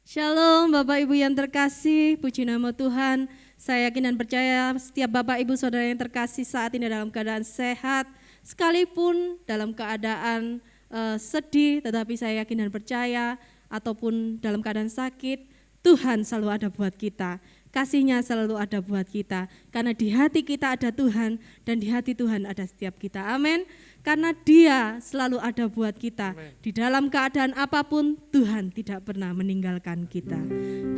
Shalom Bapak Ibu yang terkasih, puji nama Tuhan. Saya yakin dan percaya setiap Bapak Ibu Saudara yang terkasih saat ini dalam keadaan sehat, sekalipun dalam keadaan sedih, tetapi saya yakin dan percaya ataupun dalam keadaan sakit, Tuhan selalu ada buat kita. Kasih-Nya selalu ada buat kita, karena di hati kita ada Tuhan dan di hati Tuhan ada setiap kita. Amin. Karena Dia selalu ada buat kita. Amen. Di dalam keadaan apapun Tuhan tidak pernah meninggalkan kita.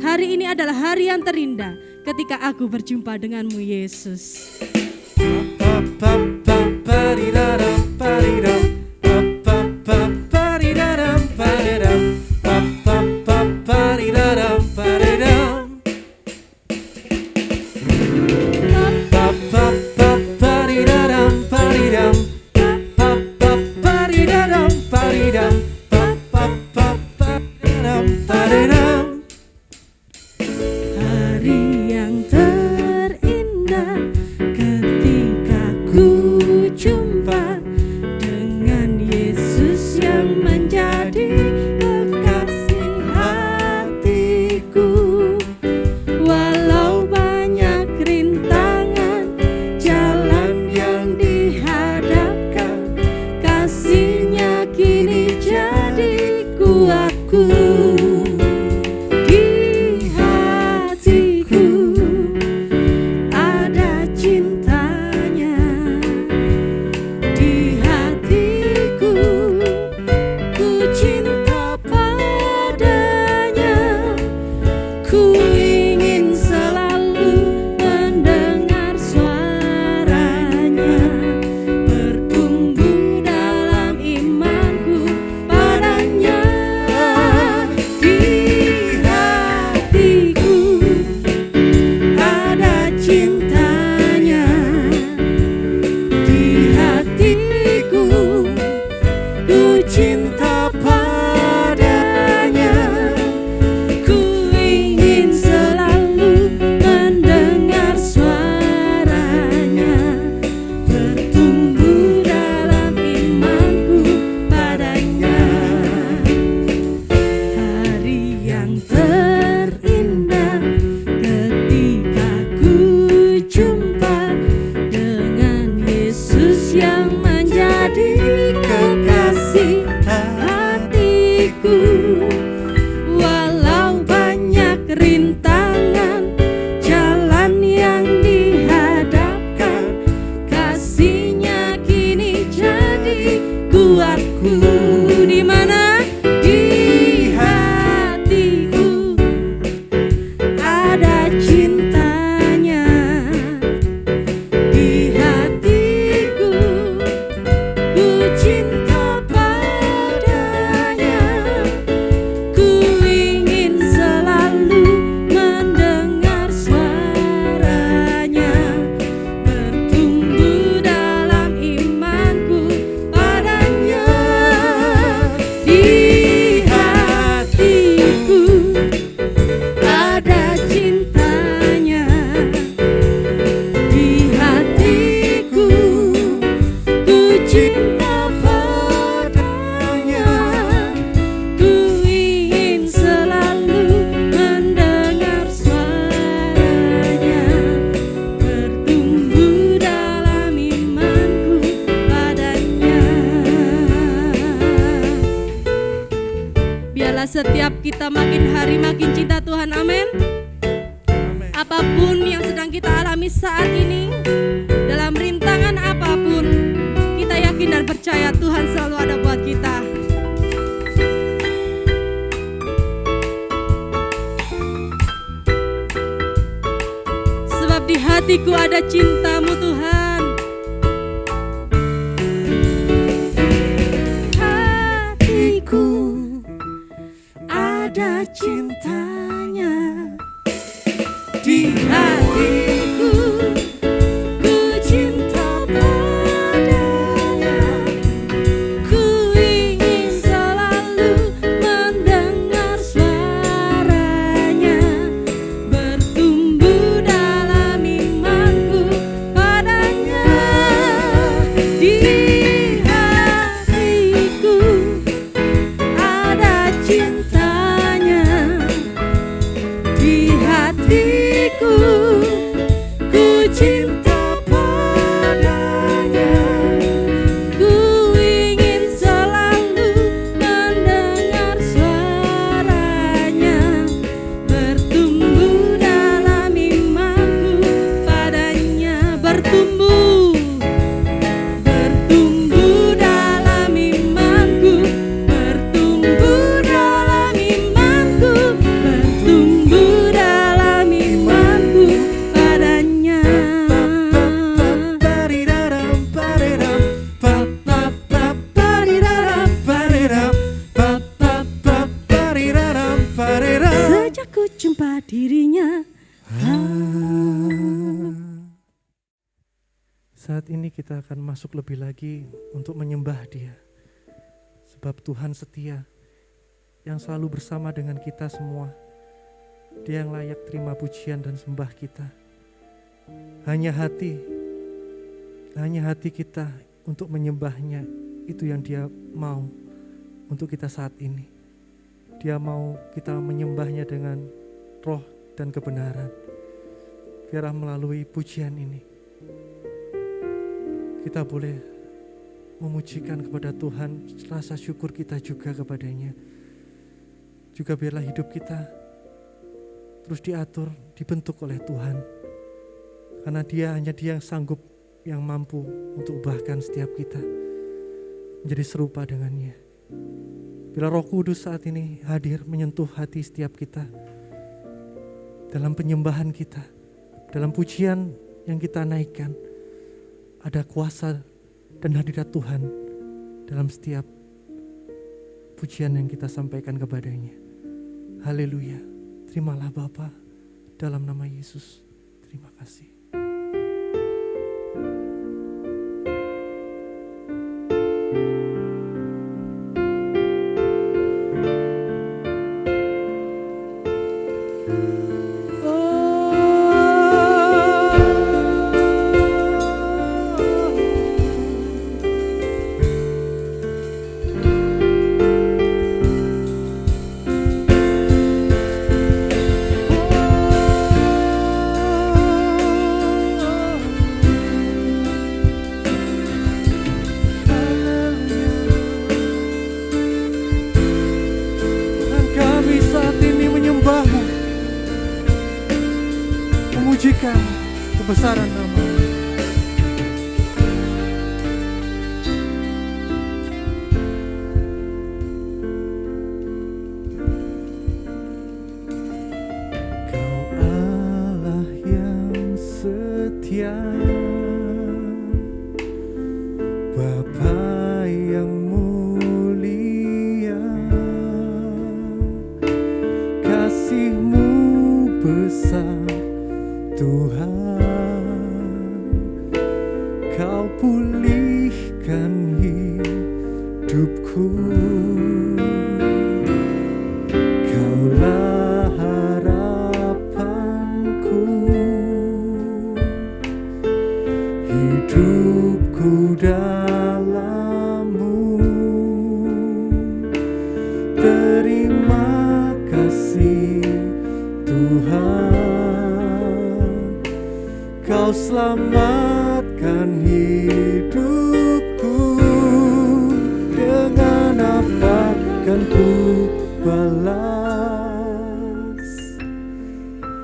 Hari ini adalah hari yang terindah ketika aku berjumpa denganmu Yesus. Setiap kita makin hari makin cinta Tuhan, amin. Apapun yang sedang kita alami saat ini, dalam rintangan apapun, kita yakin dan percaya Tuhan selalu ada buat kita. Sebab di hatiku ada cinta-Mu Tuhan. Ada cintanya di hatiku, ku cinta padanya, ku ingin selalu mendengar suaranya, bertumbuh dalam imanku pada kita akan masuk lebih lagi untuk menyembah Dia. Sebab Tuhan setia, yang selalu bersama dengan kita semua. Dia yang layak terima pujian dan sembah kita. Hanya hati kita untuk menyembahnya, itu yang Dia mau untuk kita saat ini. Dia mau kita menyembahnya dengan roh dan kebenaran. Biarlah melalui pujian ini kita boleh memujikan kepada Tuhan, rasa syukur kita juga kepadanya. Juga biarlah hidup kita terus diatur, dibentuk oleh Tuhan. Karena hanya Dia yang sanggup, yang mampu untuk ubahkan setiap kita menjadi serupa dengannya. Bila Roh Kudus saat ini hadir menyentuh hati setiap kita, dalam penyembahan kita, dalam pujian yang kita naikkan, ada kuasa dan hadirat Tuhan dalam setiap pujian yang kita sampaikan kepadanya. Haleluya. Terimalah Bapa, dalam nama Yesus. Terima kasih. Memujikan kebesaran nama. Kau Allah yang setia, Bapa yang mulia, kasih-Mu besar Tuhan. Kau pulihkan hidupku, Kaulah harapanku, hidupku dalam-Mu. Terima kasih Tuhan, Kau selamatkan hidupku. Dengan apa kan ku balas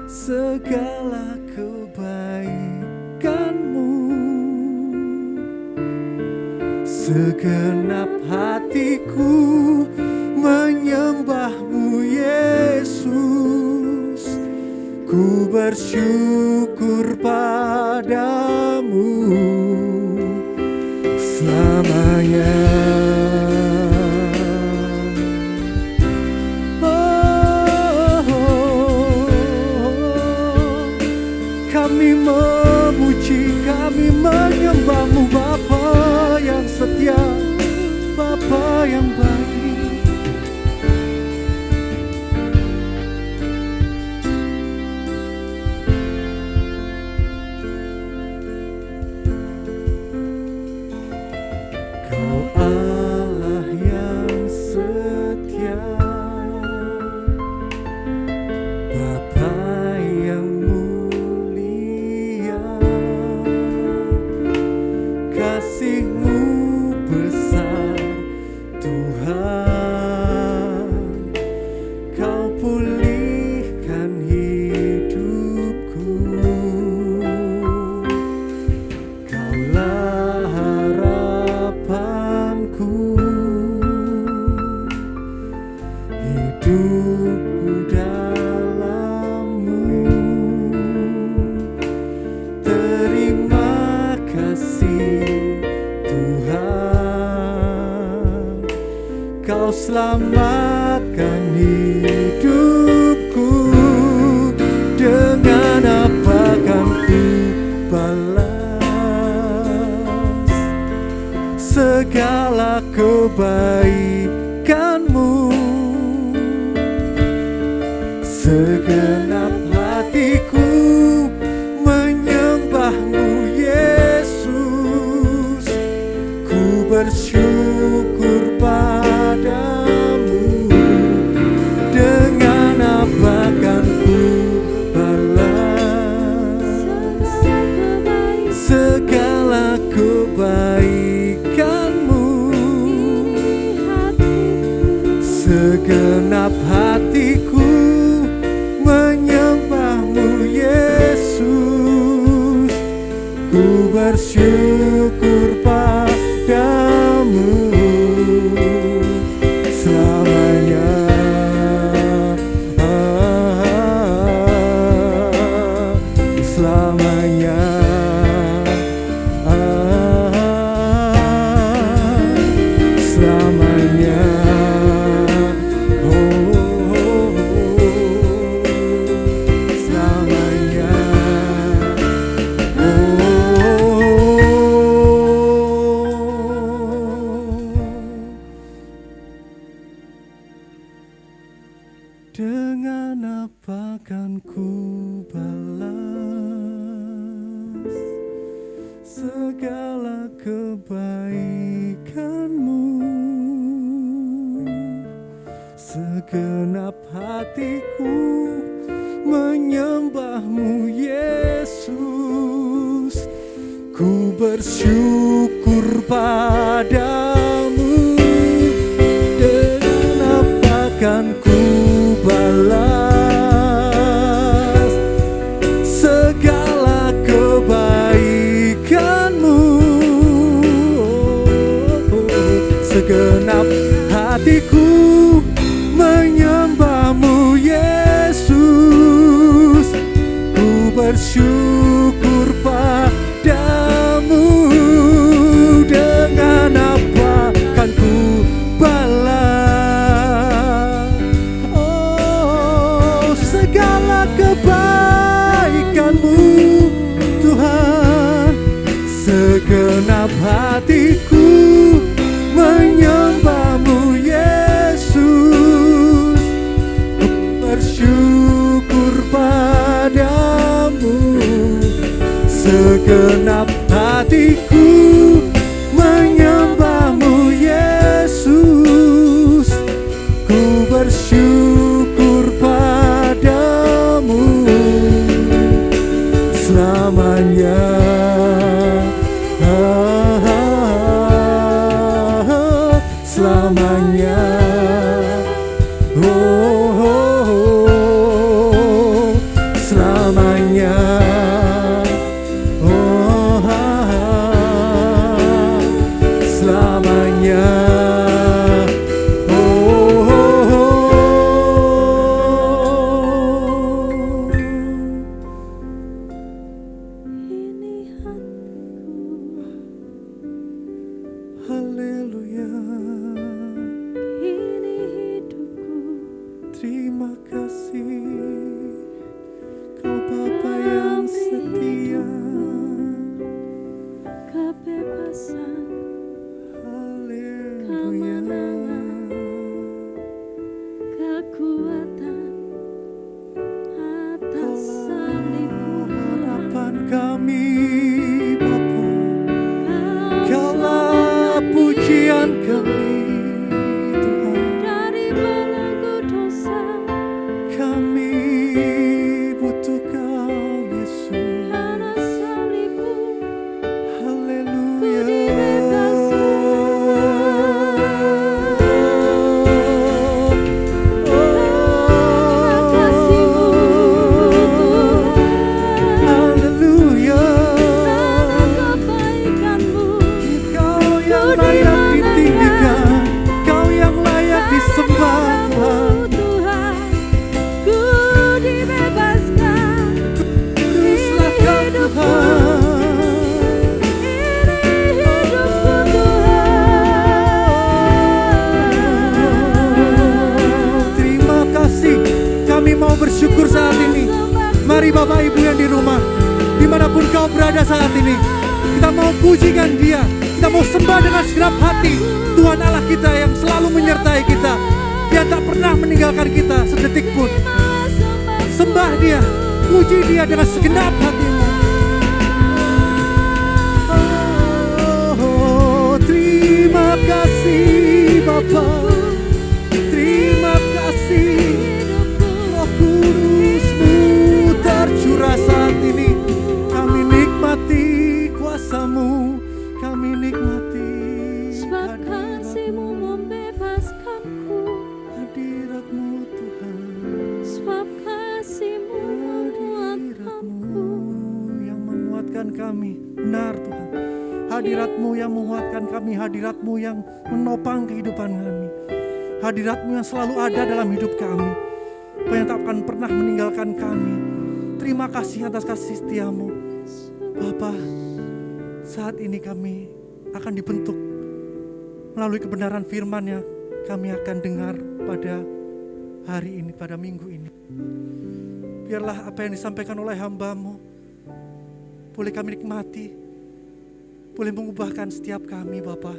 segala kebaikan-Mu? Segenap hatiku menyembah-Mu Yesus. Ku bersyukur padamu selamanya. Kami memuji, kami menyembah-Mu Bapa yang setia, Bapa yang baik. Kau selamatkan hidupku. Dengan apa kan ku balas segala kebaikan-Mu. Segenap hatiku menyembah-Mu Yesus, ku bersyukur padamu. Dengan apa kan ku balas segala kebaikan-Mu? Segenap hatiku menyembah-Mu Yesus, ku bersyukur padamu selamanya. Selamanya, selamanya. Dengan apa kan ku balas segala kebaikan-Mu? Segenap hatiku menyembah-Mu Yesus, ku bersyukur padamu. Dengan apa kan ku balas segala kebaikan-Mu? Segenap hatiku menyembah-Mu Yesus, ku bersyukur padamu. Dengan apa kan ku balas segala kebaikan-Mu Tuhan? Segenap hatiku menyembah-Mu Yesus, ku bersyukur padamu. Segenap hatiku menyembah-Mu Yesus, ku bersyukur padamu selamanya. Selamanya, selamanya, selamanya. Haleluya. Ini hidupku. Terima kasih Kau Bapa yang setia. Kebebasan, Haleluya. kekuatan atas Kaulah salibmu. harapan kami Bapa. Kaulah pujian kami Tuhan. Dari belenggu dosa, Kami butuh Kau Yesus. karena salibmu Haleluya. kasihmu Haleluya. karena kebaikanmu. Kau yang layak ditinggikan, Kau yang layak disembah Tuhan. Tuhan, ku dibebaskan. Kuduslah Kau Tuhan. Terima kasih, kami mau bersyukur saat ini. Mari Bapak Ibu yang di rumah, dimanapun kau berada saat ini, kita mau pujikan Dia. Kita mau sembah dengan segenap hati Tuhan Allah kita yang selalu menyertai kita. Dia tak pernah meninggalkan kita sedetik pun. Sembah Dia, puji Dia dengan segenap hatimu. Terima kasih Bapa, terima kasih Roh Kudus-Mu tercurah saat ini. Kami nikmati kuasa-Mu, kami nikmati Sebab kasih-Mu membebaskanku, hadirat-Mu Tuhan. sebab kasih-Mu menguatkanku. Yang menguatkan kami, benar Tuhan. Hadirat-Mu yang menguatkan kami, hadirat-Mu yang menopang kehidupan kami. Hadirat-Mu yang selalu ada dalam hidup kami, yang tak akan pernah meninggalkan kami. Terima kasih atas kasih setia-Mu Bapa. Saat ini kami akan dibentuk melalui kebenaran firman yang kami akan dengar pada hari ini, pada minggu ini. Biarlah apa yang disampaikan oleh hamba-Mu boleh kami nikmati, boleh mengubahkan setiap kami Bapa.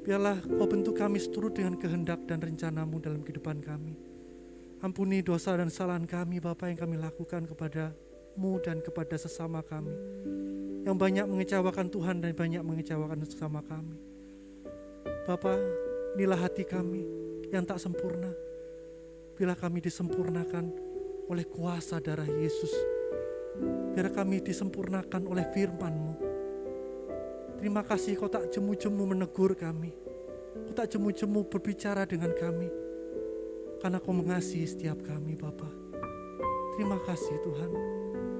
Biarlah Kau bentuk kami seturut dengan kehendak dan rencana-Mu dalam kehidupan kami. Ampuni dosa dan kesalahan kami Bapa yang kami lakukan kepada-Mu dan kepada sesama kami, yang banyak mengecewakan Tuhan dan banyak mengecewakan sesama kami. Bapa, inilah hati kami yang tak sempurna. Bila kami disempurnakan oleh kuasa darah Yesus, biar kami disempurnakan oleh firman-Mu. Terima kasih Kau tak jemu-jemu menegur kami, Kau tak jemu-jemu berbicara dengan kami, karena Kau mengasihi setiap kami Bapa. Terima kasih Tuhan.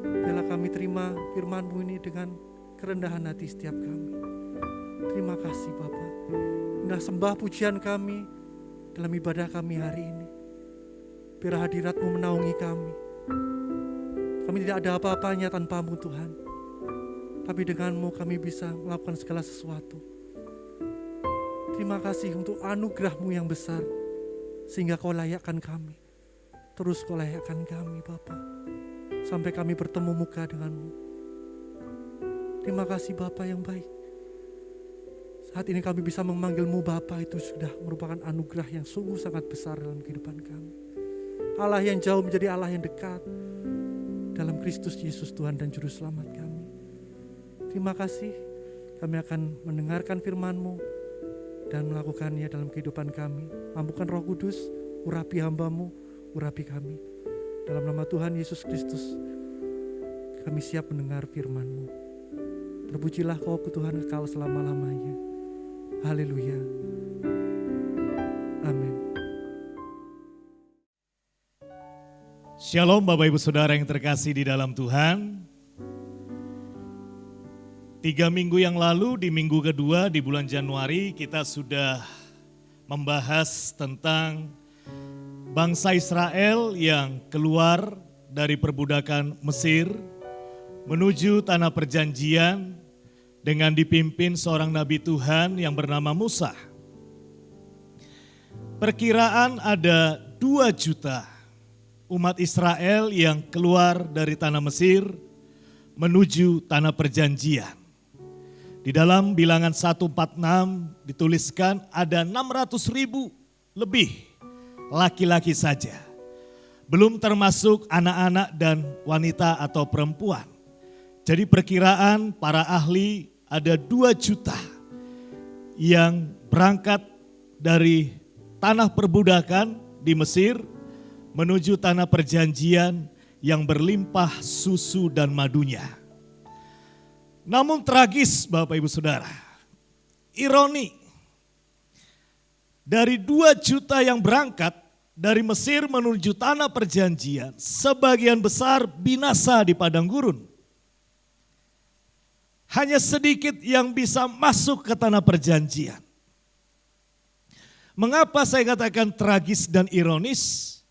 Biarlah kami terima firman-Mu ini dengan kerendahan hati setiap kami. Terima kasih Bapa. Inilah sembah pujian kami dalam ibadah kami hari ini. Biar hadirat-Mu menaungi kami. Kami tidak ada apa-apanya tanpa-Mu Tuhan. Tapi dengan-Mu kami bisa melakukan segala sesuatu. Terima kasih untuk anugerah-Mu yang besar, sehingga Kau layakkan kami. Terus Kau layakkan kami Bapa, sampai kami bertemu muka dengan-Mu. Terima kasih Bapa yang baik. Saat ini kami bisa memanggil-Mu Bapa, itu sudah merupakan anugerah yang sungguh sangat besar dalam kehidupan kami. Allah yang jauh menjadi Allah yang dekat dalam Kristus Yesus Tuhan dan Juru Selamat kami. Terima kasih, kami akan mendengarkan firman-Mu dan melakukannya dalam kehidupan kami. Mampukan Roh Kudus, urapi hamba-Mu, urapi kami. Dalam nama Tuhan Yesus Kristus, kami siap mendengar firman-Mu. Terpujilah Kau Tuhan kekal selama-lamanya. Haleluya. Amin. Shalom Bapak Ibu Saudara yang terkasih di dalam Tuhan. 3 minggu yang lalu di minggu kedua di bulan Januari kita sudah membahas tentang bangsa Israel yang keluar dari perbudakan Mesir menuju tanah perjanjian dengan dipimpin seorang nabi Tuhan yang bernama Musa. Perkiraan ada 2 juta umat Israel yang keluar dari tanah Mesir menuju tanah perjanjian. Di dalam bilangan 146 dituliskan ada 600.000 lebih laki-laki saja. Belum termasuk anak-anak dan wanita atau perempuan. Jadi perkiraan para ahli ada 2 juta yang berangkat dari tanah perbudakan di Mesir menuju tanah perjanjian yang berlimpah susu dan madunya. Namun tragis Bapak Ibu Saudara, ironi, dari 2 juta yang berangkat dari Mesir menuju tanah perjanjian, sebagian besar binasa di padang gurun. Hanya sedikit yang bisa masuk ke tanah perjanjian. Mengapa saya katakan tragis dan ironis?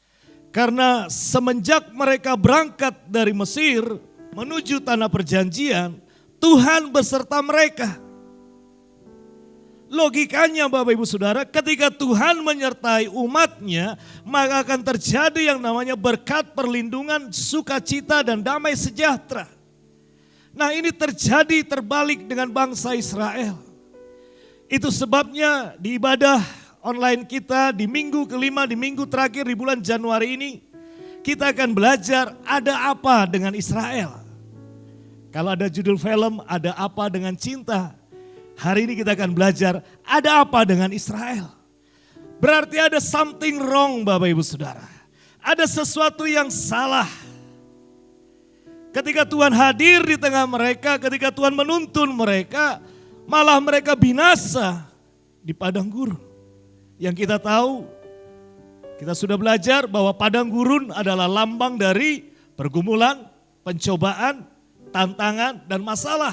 Karena semenjak mereka berangkat dari Mesir menuju tanah perjanjian, Tuhan beserta mereka. Logikanya Bapak Ibu Saudara, ketika Tuhan menyertai umatnya, maka akan terjadi yang namanya berkat, perlindungan, sukacita dan damai sejahtera. Nah, ini terjadi terbalik dengan bangsa Israel. Itu sebabnya di ibadah online kita di minggu kelima, di minggu terakhir di bulan Januari ini, kita akan belajar ada apa dengan Israel. Kalau ada judul film, ada apa dengan cinta. Hari ini kita akan belajar ada apa dengan Israel. Berarti ada something wrong Bapak Ibu Saudara. Ada sesuatu yang salah. Ketika Tuhan hadir di tengah mereka, ketika Tuhan menuntun mereka, malah mereka binasa di padang gurun. Yang kita tahu, kita sudah belajar bahwa padang gurun adalah lambang dari pergumulan, pencobaan, tantangan, dan masalah.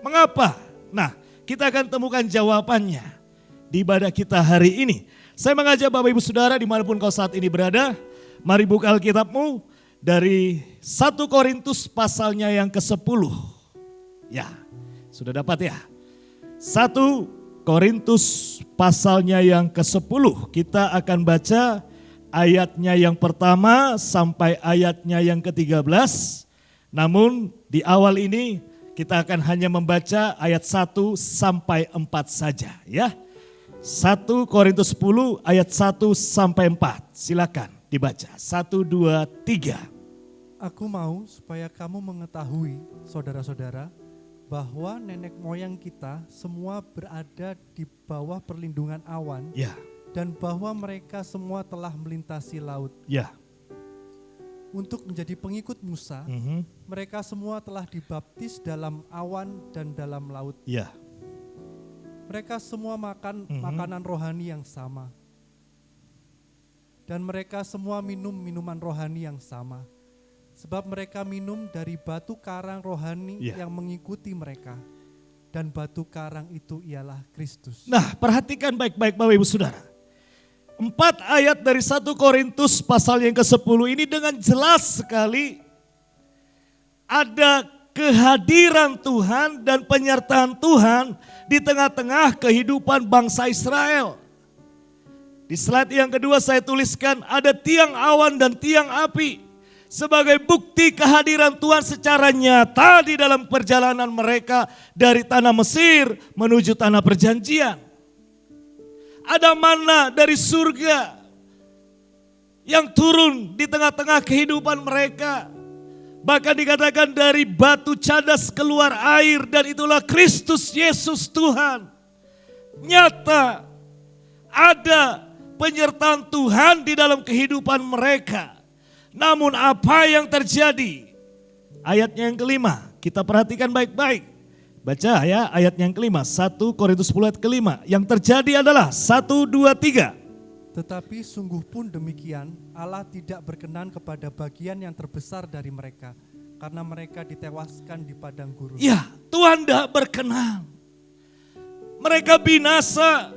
Mengapa? Nah, kita akan temukan jawabannya di ibadah kita hari ini. Saya mengajak Bapak Ibu Saudara dimanapun kau saat ini berada, mari buka Alkitabmu dari 1 Korintus pasalnya yang ke-10. Ya, sudah dapat ya? 1 Korintus pasalnya yang ke-10. Kita akan baca ayatnya yang pertama sampai ayatnya yang ke-13. Namun di awal ini kita akan hanya membaca ayat 1 sampai 4 saja ya. 1 Korintus 10 ayat 1 sampai 4. Silakan dibaca. 1, 2, 3. Aku mau supaya kamu mengetahui, saudara-saudara, bahwa nenek moyang kita semua berada di bawah perlindungan awan, Ya, dan bahwa mereka semua telah melintasi laut. ya. Untuk menjadi pengikut Musa, mereka semua telah dibaptis dalam awan dan dalam laut. Ya. Mereka semua makan makanan rohani yang sama. Dan mereka semua minum minuman rohani yang sama. Sebab mereka minum dari batu karang rohani yang mengikuti mereka. Dan batu karang itu ialah Kristus. Nah, perhatikan baik-baik Bapak Ibu Saudara. 4 ayat dari 1 Korintus pasal yang ke-10 ini dengan jelas sekali ada kehadiran Tuhan dan penyertaan Tuhan di tengah-tengah kehidupan bangsa Israel. Di slide yang kedua saya tuliskan ada tiang awan dan tiang api sebagai bukti kehadiran Tuhan secara nyata di dalam perjalanan mereka dari tanah Mesir menuju tanah perjanjian. Ada manna dari surga yang turun di tengah-tengah kehidupan mereka. Bahkan dikatakan dari batu cadas keluar air dan itulah Kristus Yesus Tuhan. Nyata ada penyertaan Tuhan di dalam kehidupan mereka. Namun apa yang terjadi? Ayatnya yang kelima, kita perhatikan baik-baik. Baca ya ayat yang kelima, 1 Korintus 10 ayat kelima. Yang terjadi adalah 1, 2, 3. Tetapi sungguh pun demikian, Allah tidak berkenan kepada bagian yang terbesar dari mereka, karena mereka ditewaskan di padang gurun. Ya, Tuhan tidak berkenan. Mereka binasa.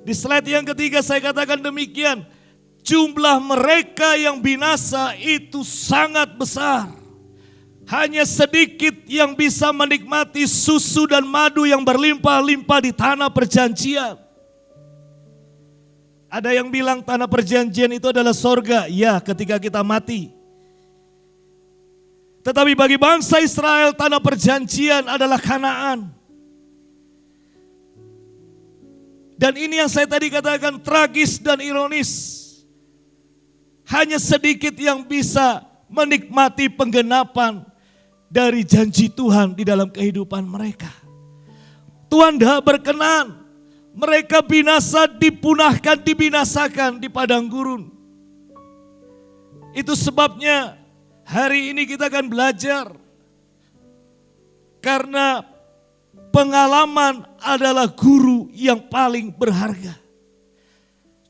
Di slide yang ketiga saya katakan demikian. Jumlah mereka yang binasa itu sangat besar. Hanya sedikit yang bisa menikmati susu dan madu yang berlimpah-limpah di tanah perjanjian. Ada yang bilang tanah perjanjian itu adalah sorga. Ya, ketika kita mati. Tetapi bagi bangsa Israel tanah perjanjian adalah Kanaan. Dan ini yang saya tadi katakan tragis dan ironis. Hanya sedikit yang bisa menikmati penggenapan dari janji Tuhan di dalam kehidupan mereka. Tuhan tidak berkenan. Mereka binasa, dipunahkan, dibinasakan di padang gurun. Itu sebabnya hari ini kita akan belajar. Karena pengalaman adalah guru yang paling berharga.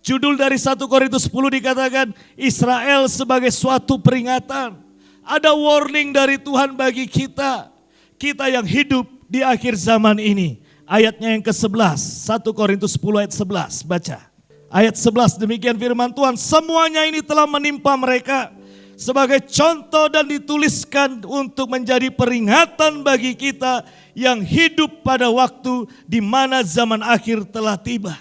Judul dari 1 Korintus 10 dikatakan Israel sebagai suatu peringatan. Ada warning dari Tuhan bagi kita. Kita yang hidup di akhir zaman ini. Ayatnya yang ke-11. 1 Korintus 10 ayat 11. Baca. Ayat 11 demikian firman Tuhan. Semuanya ini telah menimpa mereka. Sebagai contoh dan dituliskan untuk menjadi peringatan bagi kita. Yang hidup pada waktu di mana zaman akhir telah tiba.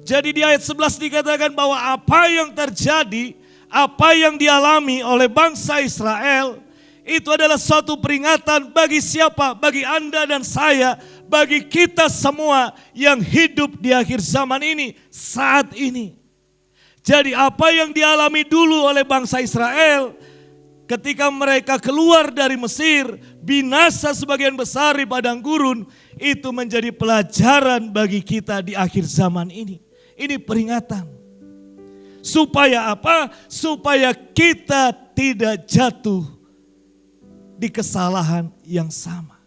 Jadi di ayat 11 dikatakan bahwa apa yang terjadi Apa yang dialami oleh bangsa Israel itu adalah suatu peringatan bagi siapa? Bagi Anda dan saya, bagi kita semua yang hidup di akhir zaman ini, saat ini. Jadi apa yang dialami dulu oleh bangsa Israel ketika mereka keluar dari Mesir, binasa sebagian besar di padang gurun, itu menjadi pelajaran bagi kita di akhir zaman ini. Ini peringatan. Supaya apa? Supaya kita tidak jatuh di kesalahan yang sama.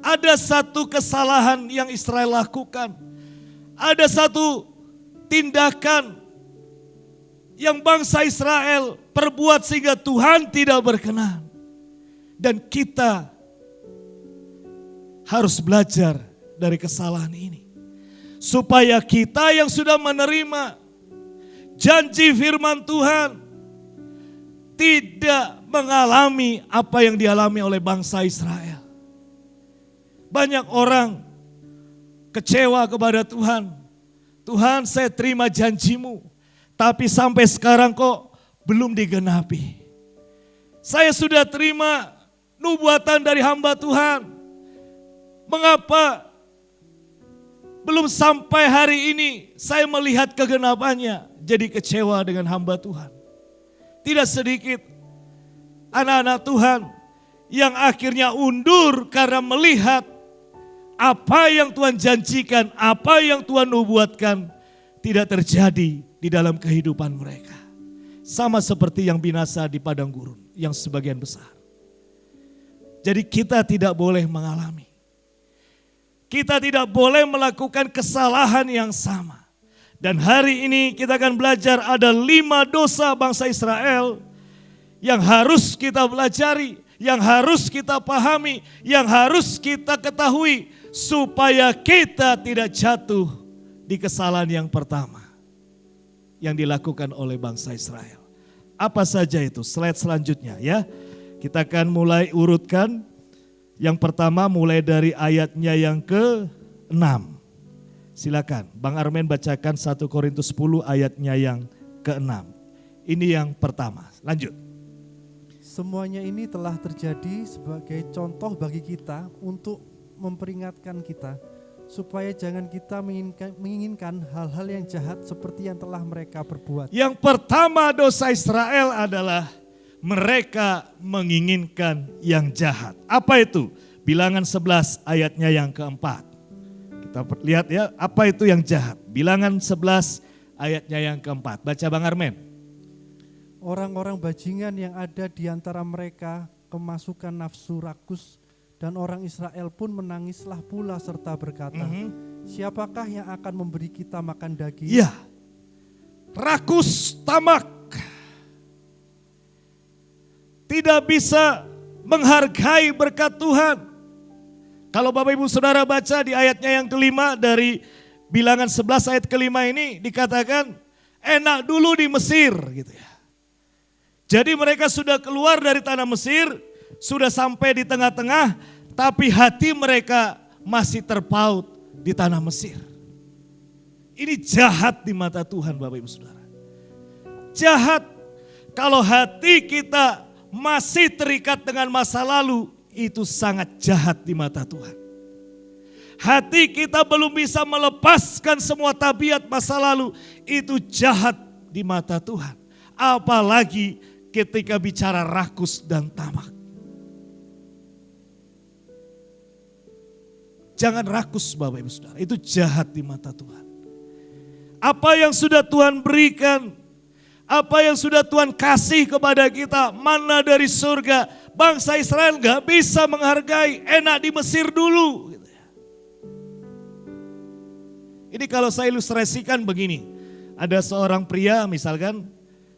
Ada satu kesalahan yang Israel lakukan. Ada satu tindakan yang bangsa Israel perbuat sehingga Tuhan tidak berkenan. Dan kita harus belajar dari kesalahan ini. Supaya kita yang sudah menerima janji firman Tuhan tidak mengalami apa yang dialami oleh bangsa Israel. Banyak orang kecewa kepada Tuhan. Tuhan, saya terima janjimu, tapi sampai sekarang kok belum digenapi. Saya sudah terima nubuatan dari hamba Tuhan. Mengapa belum sampai hari ini saya melihat kegenapannya? Jadi kecewa dengan hamba Tuhan. Tidak sedikit anak-anak Tuhan yang akhirnya undur karena melihat apa yang Tuhan janjikan, apa yang Tuhan nubuatkan tidak terjadi di dalam kehidupan mereka. Sama seperti yang binasa di padang gurun yang sebagian besar. Jadi kita tidak boleh mengalami. Kita tidak boleh melakukan kesalahan yang sama. Dan hari ini kita akan belajar ada 5 dosa bangsa Israel yang harus kita pelajari, yang harus kita pahami, yang harus kita ketahui supaya kita tidak jatuh di kesalahan yang pertama yang dilakukan oleh bangsa Israel. Apa saja itu? Slide selanjutnya ya. Kita akan mulai urutkan. Yang pertama mulai dari ayatnya yang ke-6. Silakan Bang Armen bacakan 1 Korintus 10 ayatnya yang ke-6. Ini yang pertama. Lanjut. Semuanya ini telah terjadi sebagai contoh bagi kita untuk memperingatkan kita supaya jangan kita menginginkan hal-hal yang jahat seperti yang telah mereka perbuat. Yang pertama dosa Israel adalah mereka menginginkan yang jahat. Apa itu? Bilangan 11 ayatnya yang keempat. Kita lihat ya, apa itu yang jahat? Bilangan 11 ayatnya yang keempat. Baca Bang Armen. Orang-orang bajingan yang ada di antara mereka kemasukan nafsu rakus, dan orang Israel pun menangislah pula serta berkata, siapakah yang akan memberi kita makan daging? Ya, rakus tamak. Tidak bisa menghargai berkat Tuhan. Kalau Bapak Ibu Saudara baca di ayatnya yang kelima dari Bilangan 11 ayat kelima ini dikatakan enak dulu di Mesir gitu ya. Jadi mereka sudah keluar dari tanah Mesir, sudah sampai di tengah-tengah, tapi hati mereka masih terpaut di tanah Mesir. Ini jahat di mata Tuhan Bapak Ibu Saudara. Jahat kalau hati kita masih terikat dengan masa lalu, itu sangat jahat di mata Tuhan. Hati kita belum bisa melepaskan semua tabiat masa lalu, itu jahat di mata Tuhan. Apalagi ketika bicara rakus dan tamak. Jangan rakus Bapak Ibu Saudara, itu jahat di mata Tuhan. Apa yang sudah Tuhan berikan, apa yang sudah Tuhan kasih kepada kita, mana dari surga, bangsa Israel gak bisa menghargai, enak di Mesir dulu. Ini kalau saya ilustrasikan begini, ada seorang pria misalkan,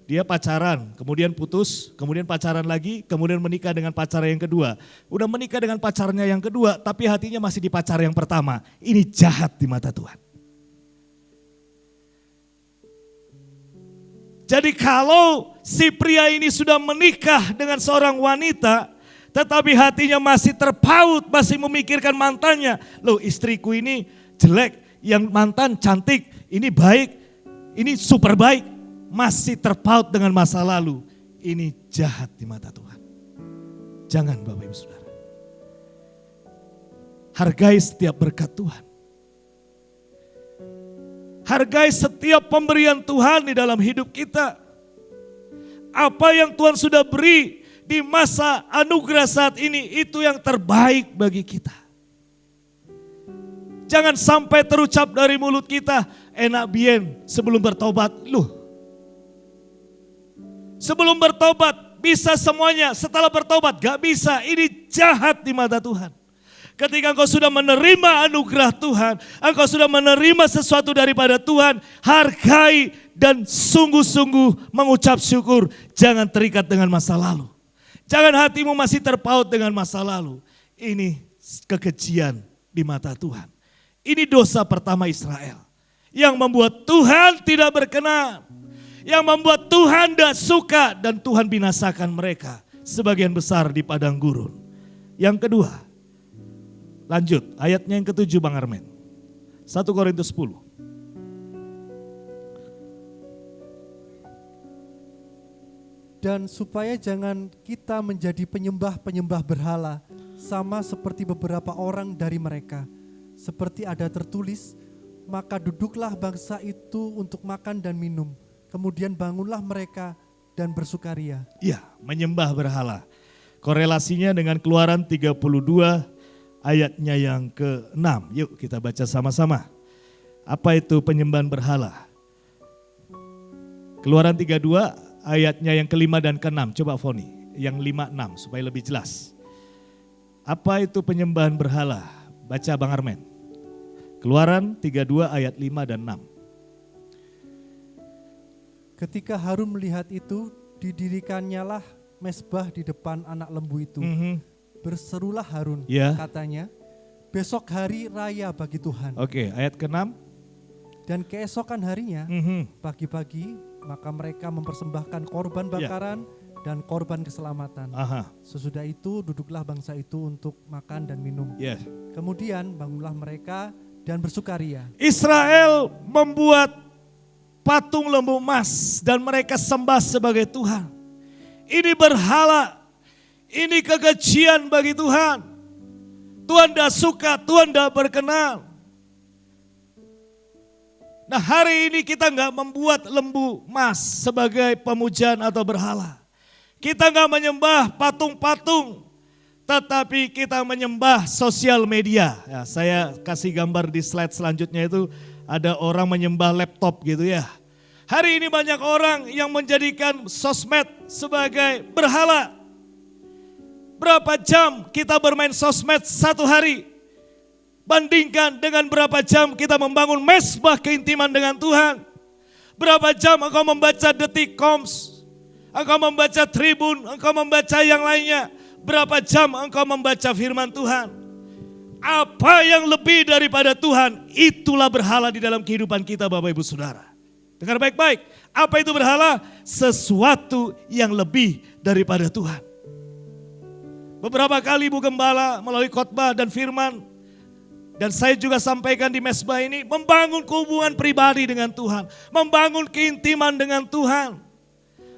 dia pacaran, kemudian putus, kemudian pacaran lagi, kemudian menikah dengan pacar yang kedua. Udah menikah dengan pacarnya yang kedua, tapi hatinya masih di pacar yang pertama. Ini jahat di mata Tuhan. Jadi kalau si pria ini sudah menikah dengan seorang wanita, tetapi hatinya masih terpaut, masih memikirkan mantannya. Loh, istriku ini jelek, yang mantan cantik, ini baik, ini super baik. masih terpaut dengan masa lalu, ini jahat di mata Tuhan. Jangan Bapak Ibu Saudara. Hargai setiap berkat Tuhan. Hargai setiap pemberian Tuhan di dalam hidup kita. Apa yang Tuhan sudah beri di masa anugerah saat ini, itu yang terbaik bagi kita. Jangan sampai terucap dari mulut kita, enak bien sebelum bertobat. Sebelum bertobat bisa semuanya, setelah bertobat gak bisa. Ini jahat di mata Tuhan. Ketika engkau sudah menerima anugerah Tuhan, engkau sudah menerima sesuatu daripada Tuhan, hargai dan sungguh-sungguh mengucap syukur. Jangan terikat dengan masa lalu. Jangan hatimu masih terpaut dengan masa lalu. Ini kekejian di mata Tuhan. Ini dosa pertama Israel yang membuat Tuhan tidak berkenan, yang membuat Tuhan tidak suka, dan Tuhan binasakan mereka sebagian besar di padang gurun. Yang kedua, lanjut ayatnya yang ke-7 Bang Armen. 1 Korintus 10. Dan supaya jangan kita menjadi penyembah-penyembah berhala, sama seperti beberapa orang dari mereka. Seperti ada tertulis, maka duduklah bangsa itu untuk makan dan minum. Kemudian bangunlah mereka dan bersukaria. Iya, menyembah berhala. Korelasinya dengan Keluaran 32 ayatnya yang ke-6. Yuk kita baca sama-sama. Apa itu penyembahan berhala? Keluaran 32 ayatnya yang ke-5 dan ke-6. Coba Foni, yang 5-6 supaya lebih jelas. Apa itu penyembahan berhala? Baca Bang Armen. Keluaran 32 ayat 5 dan 6. Ketika Harun melihat itu, didirikannya mezbah di depan anak lembu itu. Berserulah Harun, katanya, besok hari raya bagi Tuhan. Oke, ayat ke-6. Dan keesokan harinya, pagi-pagi, maka mereka mempersembahkan korban bakaran dan korban keselamatan. Sesudah itu duduklah bangsa itu untuk makan dan minum. Kemudian bangunlah mereka dan bersukaria. Israel membuat patung lembu emas dan mereka sembah sebagai Tuhan. Ini berhala, ini kekejian bagi Tuhan. Tuhan tidak suka, Tuhan tidak berkenan. Nah, hari ini kita nggak membuat lembu emas sebagai pemujaan atau berhala. Kita nggak menyembah patung-patung, tetapi kita menyembah sosial media. Ya, saya kasih gambar di slide selanjutnya itu ada orang menyembah laptop gitu ya. Hari ini banyak orang yang menjadikan sosmed sebagai berhala. Berapa jam kita bermain sosmed satu hari? Bandingkan dengan berapa jam kita membangun mezbah keintiman dengan Tuhan. Berapa jam engkau membaca Detik.coms, engkau membaca Tribun, engkau membaca yang lainnya. Berapa jam engkau membaca firman Tuhan. Apa yang lebih daripada Tuhan, itulah berhala di dalam kehidupan kita Bapak Ibu Saudara. Dengar baik-baik, apa itu berhala? Sesuatu yang lebih daripada Tuhan. Beberapa kali Ibu Gembala melalui khotbah dan firman, dan saya juga sampaikan di mezbah ini, membangun hubungan pribadi dengan Tuhan, membangun keintiman dengan Tuhan.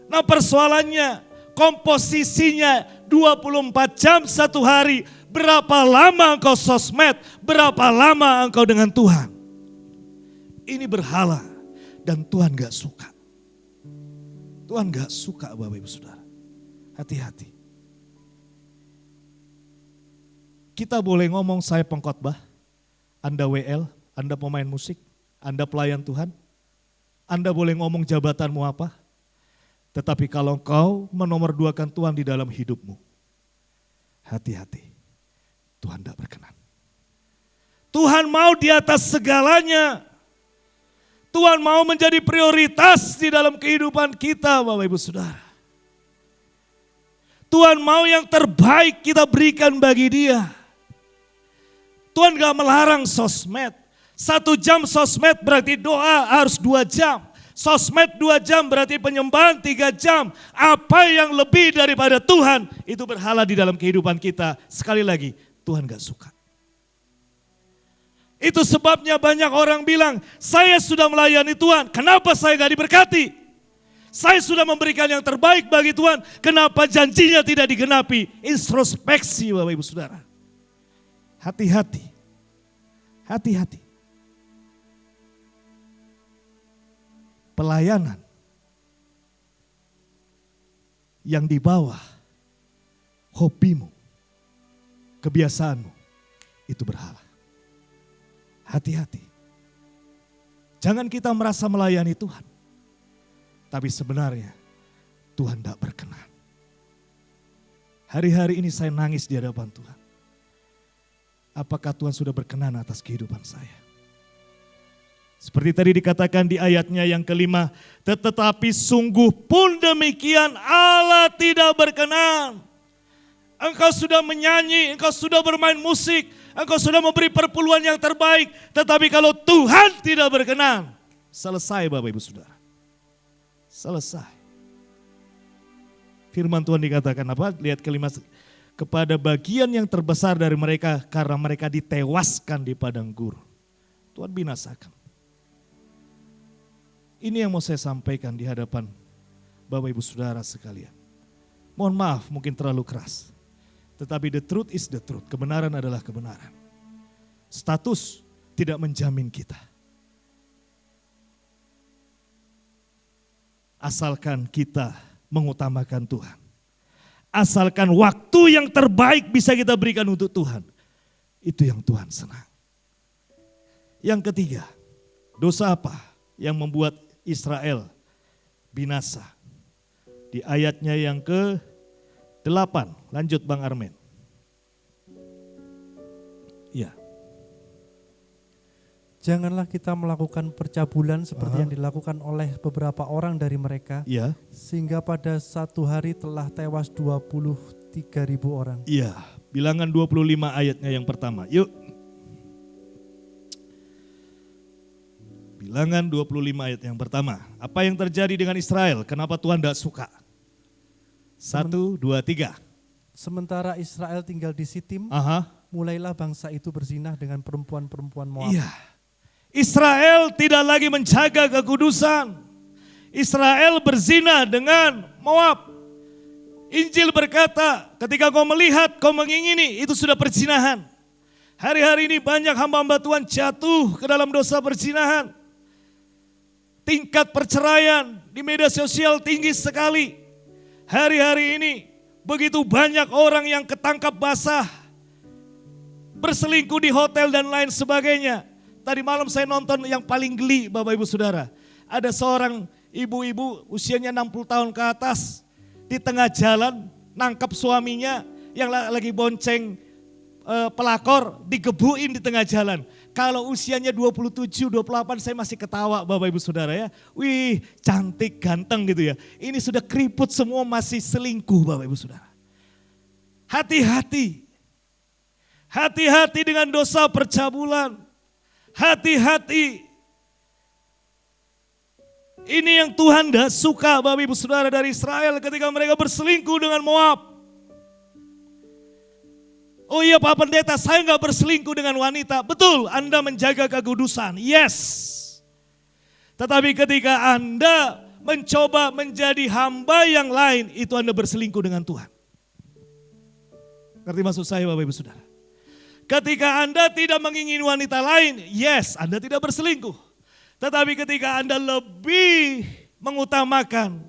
Nah persoalannya, komposisinya 24 jam satu hari, berapa lama engkau sosmed, berapa lama engkau dengan Tuhan. Ini berhala dan Tuhan gak suka. Tuhan gak suka Bapak Ibu Saudara. Hati-hati. Kita boleh ngomong saya pengkhotbah, Anda WL, Anda pemain musik, Anda pelayan Tuhan. Anda boleh ngomong jabatanmu apa. Tetapi kalau kau menomorduakan Tuhan di dalam hidupmu, hati-hati, Tuhan tidak berkenan. Tuhan mau di atas segalanya. Tuhan mau menjadi prioritas di dalam kehidupan kita Bapak Ibu Saudara. Tuhan mau yang terbaik kita berikan bagi Dia. Tuhan gak melarang sosmed. 1 jam sosmed berarti doa harus 2 jam. Sosmed 2 jam berarti penyembahan 3 jam. Apa yang lebih daripada Tuhan itu berhala di dalam kehidupan kita. Sekali lagi, Tuhan gak suka. Itu sebabnya banyak orang bilang, saya sudah melayani Tuhan, kenapa saya gak diberkati? Saya sudah memberikan yang terbaik bagi Tuhan. Kenapa janjinya tidak digenapi? Introspeksi Bapak Ibu Saudara. Hati-hati. Hati-hati. Pelayanan yang di bawah hobimu, kebiasaanmu, itu berhala. Hati-hati. Jangan kita merasa melayani Tuhan, tapi sebenarnya Tuhan tidak berkenan. Hari-hari ini saya nangis di hadapan Tuhan. Apakah Tuhan sudah berkenan atas kehidupan saya? Seperti tadi dikatakan di ayatnya yang kelima, tetapi sungguh pun demikian Allah tidak berkenan. Engkau sudah menyanyi, engkau sudah bermain musik, engkau sudah memberi perpuluhan yang terbaik. Tetapi kalau Tuhan tidak berkenan, selesai Bapak Ibu Saudara. Selesai. Firman Tuhan dikatakan apa? Lihat kelima. Kepada bagian yang terbesar dari mereka karena mereka ditewaskan di padang gurun. Tuhan binasakan. Ini yang mau saya sampaikan di hadapan Bapak Ibu Saudara sekalian. Mohon maaf mungkin terlalu keras. Tetapi the truth is the truth. Kebenaran adalah kebenaran. Status tidak menjamin kita. Asalkan kita mengutamakan Tuhan. Asalkan waktu yang terbaik bisa kita berikan untuk Tuhan. Itu yang Tuhan senang. Yang ketiga, dosa apa yang membuat Israel binasa? Di ayatnya yang ke-8, lanjut Bang Armen. Ya. Janganlah kita melakukan percabulan seperti yang dilakukan oleh beberapa orang dari mereka. Iya. Sehingga pada satu hari telah tewas 23.000 orang. Iya, Bilangan 25 ayatnya yang pertama. Yuk. Bilangan 25 ayat yang pertama. Apa yang terjadi dengan Israel? Kenapa Tuhan tidak suka? 1, 2, 3. Sementara Israel tinggal di Sitim, mulailah bangsa itu berzinah dengan perempuan-perempuan Moab. Iya. Israel tidak lagi menjaga kekudusan. Israel berzina dengan Moab. Injil berkata, ketika kau melihat, kau mengingini, itu sudah perzinahan. Hari-hari ini banyak hamba-hamba Tuhan jatuh ke dalam dosa perzinahan. Tingkat perceraian di media sosial tinggi sekali. Hari-hari ini begitu banyak orang yang ketangkap basah. Berselingkuh di hotel dan lain sebagainya. Tadi malam saya nonton yang paling geli Bapak Ibu Saudara. Ada seorang ibu-ibu usianya 60 tahun ke atas. Di tengah jalan nangkap suaminya yang lagi bonceng pelakor, digebuin di tengah jalan. Kalau usianya 27, 28 saya masih ketawa Bapak Ibu Saudara ya. Wih cantik, ganteng gitu ya. Ini sudah keriput semua masih selingkuh Bapak Ibu Saudara. Hati-hati. Hati-hati dengan dosa percabulan. Hati-hati. Ini yang Tuhan tidak suka Bapak Ibu Saudara dari Israel ketika mereka berselingkuh dengan Moab. Oh iya Pak Pendeta, saya nggak berselingkuh dengan wanita. Betul, Anda menjaga kekudusan. Yes. Tetapi ketika Anda mencoba menjadi hamba yang lain, itu Anda berselingkuh dengan Tuhan. Ngerti maksud saya Bapak Ibu Saudara? Ketika Anda tidak mengingini wanita lain, yes, Anda tidak berselingkuh. Tetapi ketika Anda lebih mengutamakan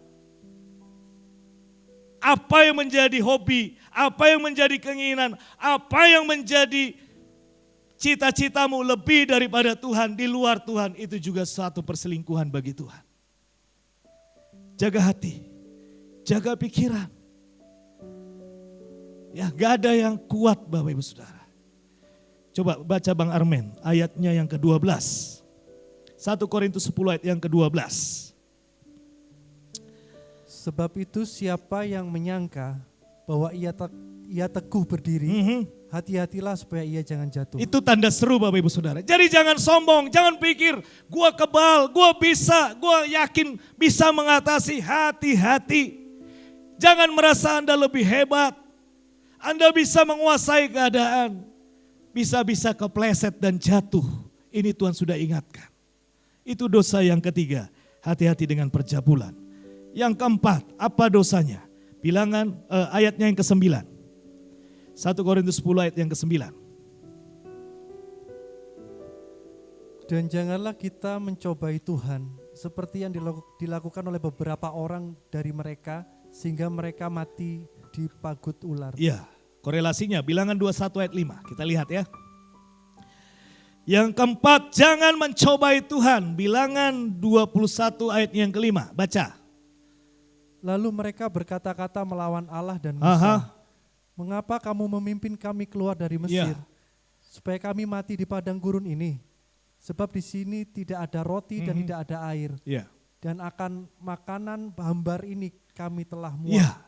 apa yang menjadi hobi, apa yang menjadi keinginan, apa yang menjadi cita-citamu lebih daripada Tuhan, di luar Tuhan, itu juga suatu perselingkuhan bagi Tuhan. Jaga hati, jaga pikiran. Ya, gak ada yang kuat Bapak Ibu Saudara. Coba baca Bang Armen, ayatnya yang ke-12. 1 Korintus 10 ayat yang ke-12. Sebab itu siapa yang menyangka bahwa ia teguh berdiri, hati-hatilah supaya ia jangan jatuh. Itu tanda seru Bapak Ibu Saudara. Jadi jangan sombong, jangan pikir gua kebal, gua bisa, gua yakin bisa mengatasi. Hati-hati. Jangan merasa Anda lebih hebat. Anda bisa menguasai keadaan. Bisa-bisa kepleset dan jatuh. Ini Tuhan sudah ingatkan. Itu dosa yang ketiga. Hati-hati dengan percabulan. Yang keempat, apa dosanya? Bilangan ayatnya yang ke-9. 1 Korintus 10 ayat yang ke-9. Dan janganlah kita mencobai Tuhan seperti yang dilakukan oleh beberapa orang dari mereka sehingga mereka mati di pagut ular. Iya, korelasinya bilangan 21 ayat 5. Kita lihat ya. Yang keempat, jangan mencobai Tuhan. Bilangan 21 ayat yang kelima. Baca. Lalu mereka berkata-kata melawan Allah dan Musa. Mengapa kamu memimpin kami keluar dari Mesir? Supaya kami mati di padang gurun ini. Sebab di sini tidak ada roti dan tidak ada air. Dan akan makanan hambar ini kami telah muak.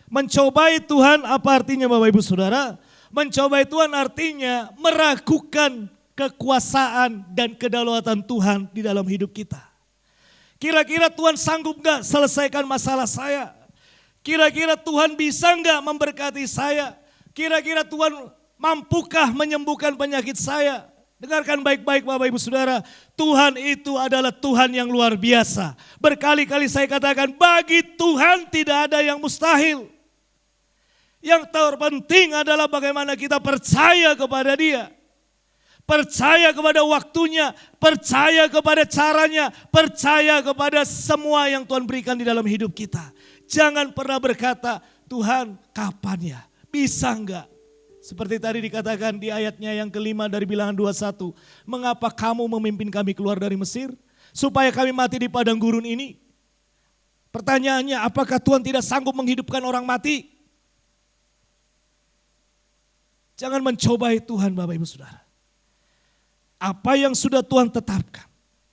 Mencobai Tuhan apa artinya Bapak Ibu Saudara? Mencobai Tuhan artinya meragukan kekuasaan dan kedaulatan Tuhan di dalam hidup kita. Kira-kira Tuhan sanggup gak selesaikan masalah saya? Kira-kira Tuhan bisa gak memberkati saya? Kira-kira Tuhan mampukah menyembuhkan penyakit saya? Dengarkan baik-baik Bapak Ibu Saudara, Tuhan itu adalah Tuhan yang luar biasa. Berkali-kali saya katakan, bagi Tuhan tidak ada yang mustahil. Yang terpenting adalah bagaimana kita percaya kepada Dia. Percaya kepada waktunya, percaya kepada caranya, percaya kepada semua yang Tuhan berikan di dalam hidup kita. Jangan pernah berkata, Tuhan kapan ya, bisa enggak? Seperti tadi dikatakan di ayatnya yang kelima dari bilangan 21. Mengapa kamu memimpin kami keluar dari Mesir? Supaya kami mati di padang gurun ini. Pertanyaannya, apakah Tuhan tidak sanggup menghidupkan orang mati? Jangan mencobai Tuhan Bapak Ibu Saudara. Apa yang sudah Tuhan tetapkan,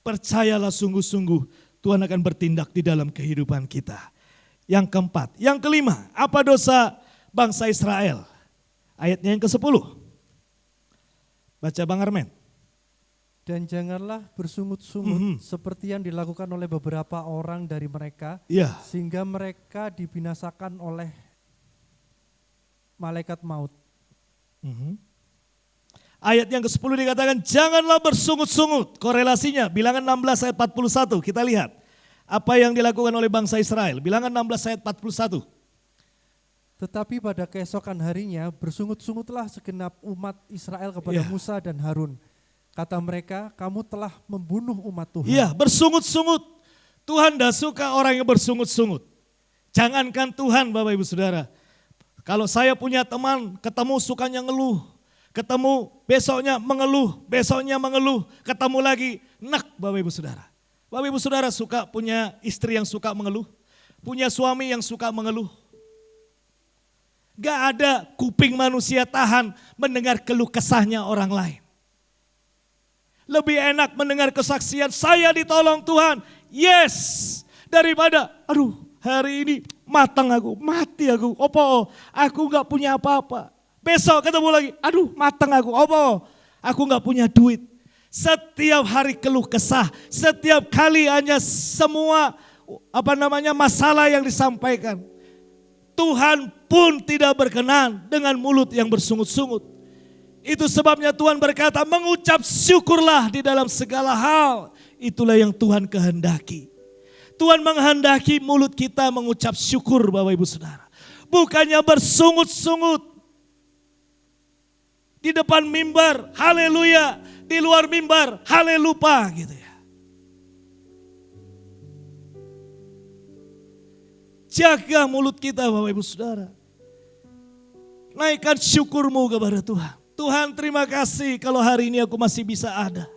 percayalah sungguh-sungguh Tuhan akan bertindak di dalam kehidupan kita. Yang keempat, yang kelima, apa dosa bangsa Israel? Ayatnya yang ke-10. Baca Bang Armen. Dan janganlah bersungut-sungut seperti yang dilakukan oleh beberapa orang dari mereka, sehingga mereka dibinasakan oleh malaikat maut. Ayat yang ke-10 dikatakan janganlah bersungut-sungut. Korelasinya bilangan 16 ayat 41. Kita lihat apa yang dilakukan oleh bangsa Israel. Bilangan 16 ayat 41. Tetapi pada keesokan harinya bersungut-sungutlah segenap umat Israel kepada Musa dan Harun. Kata mereka, kamu telah membunuh umat Tuhan. Iya, bersungut-sungut. Tuhan tidak suka orang yang bersungut-sungut. Jangankan Tuhan Bapak Ibu Saudara. Kalau saya punya teman ketemu sukanya ngeluh. Ketemu besoknya mengeluh, ketemu lagi, nek Bapak Ibu Saudara. Bapak Ibu Saudara suka punya istri yang suka mengeluh, punya suami yang suka mengeluh. Gak ada kuping manusia tahan mendengar keluh kesahnya orang lain. Lebih enak mendengar kesaksian, saya ditolong Tuhan, yes, daripada, aduh hari ini matang aku, mati aku, aku gak punya apa-apa. Besok ketemu lagi, aduh matang aku, aku gak punya duit. Setiap hari keluh kesah, setiap kali hanya semua masalah yang disampaikan. Tuhan pun tidak berkenan dengan mulut yang bersungut-sungut. Itu sebabnya Tuhan berkata, mengucap syukurlah di dalam segala hal. Itulah yang Tuhan kehendaki. Tuhan menghendaki mulut kita mengucap syukur Bapak Ibu Saudara. Bukannya bersungut-sungut. Di depan mimbar, haleluya. Di luar mimbar, halelupa gitu ya. Jaga mulut kita Bapak Ibu Saudara. Naikkan syukurmu kepada Tuhan. Tuhan terima kasih kalau hari ini aku masih bisa ada.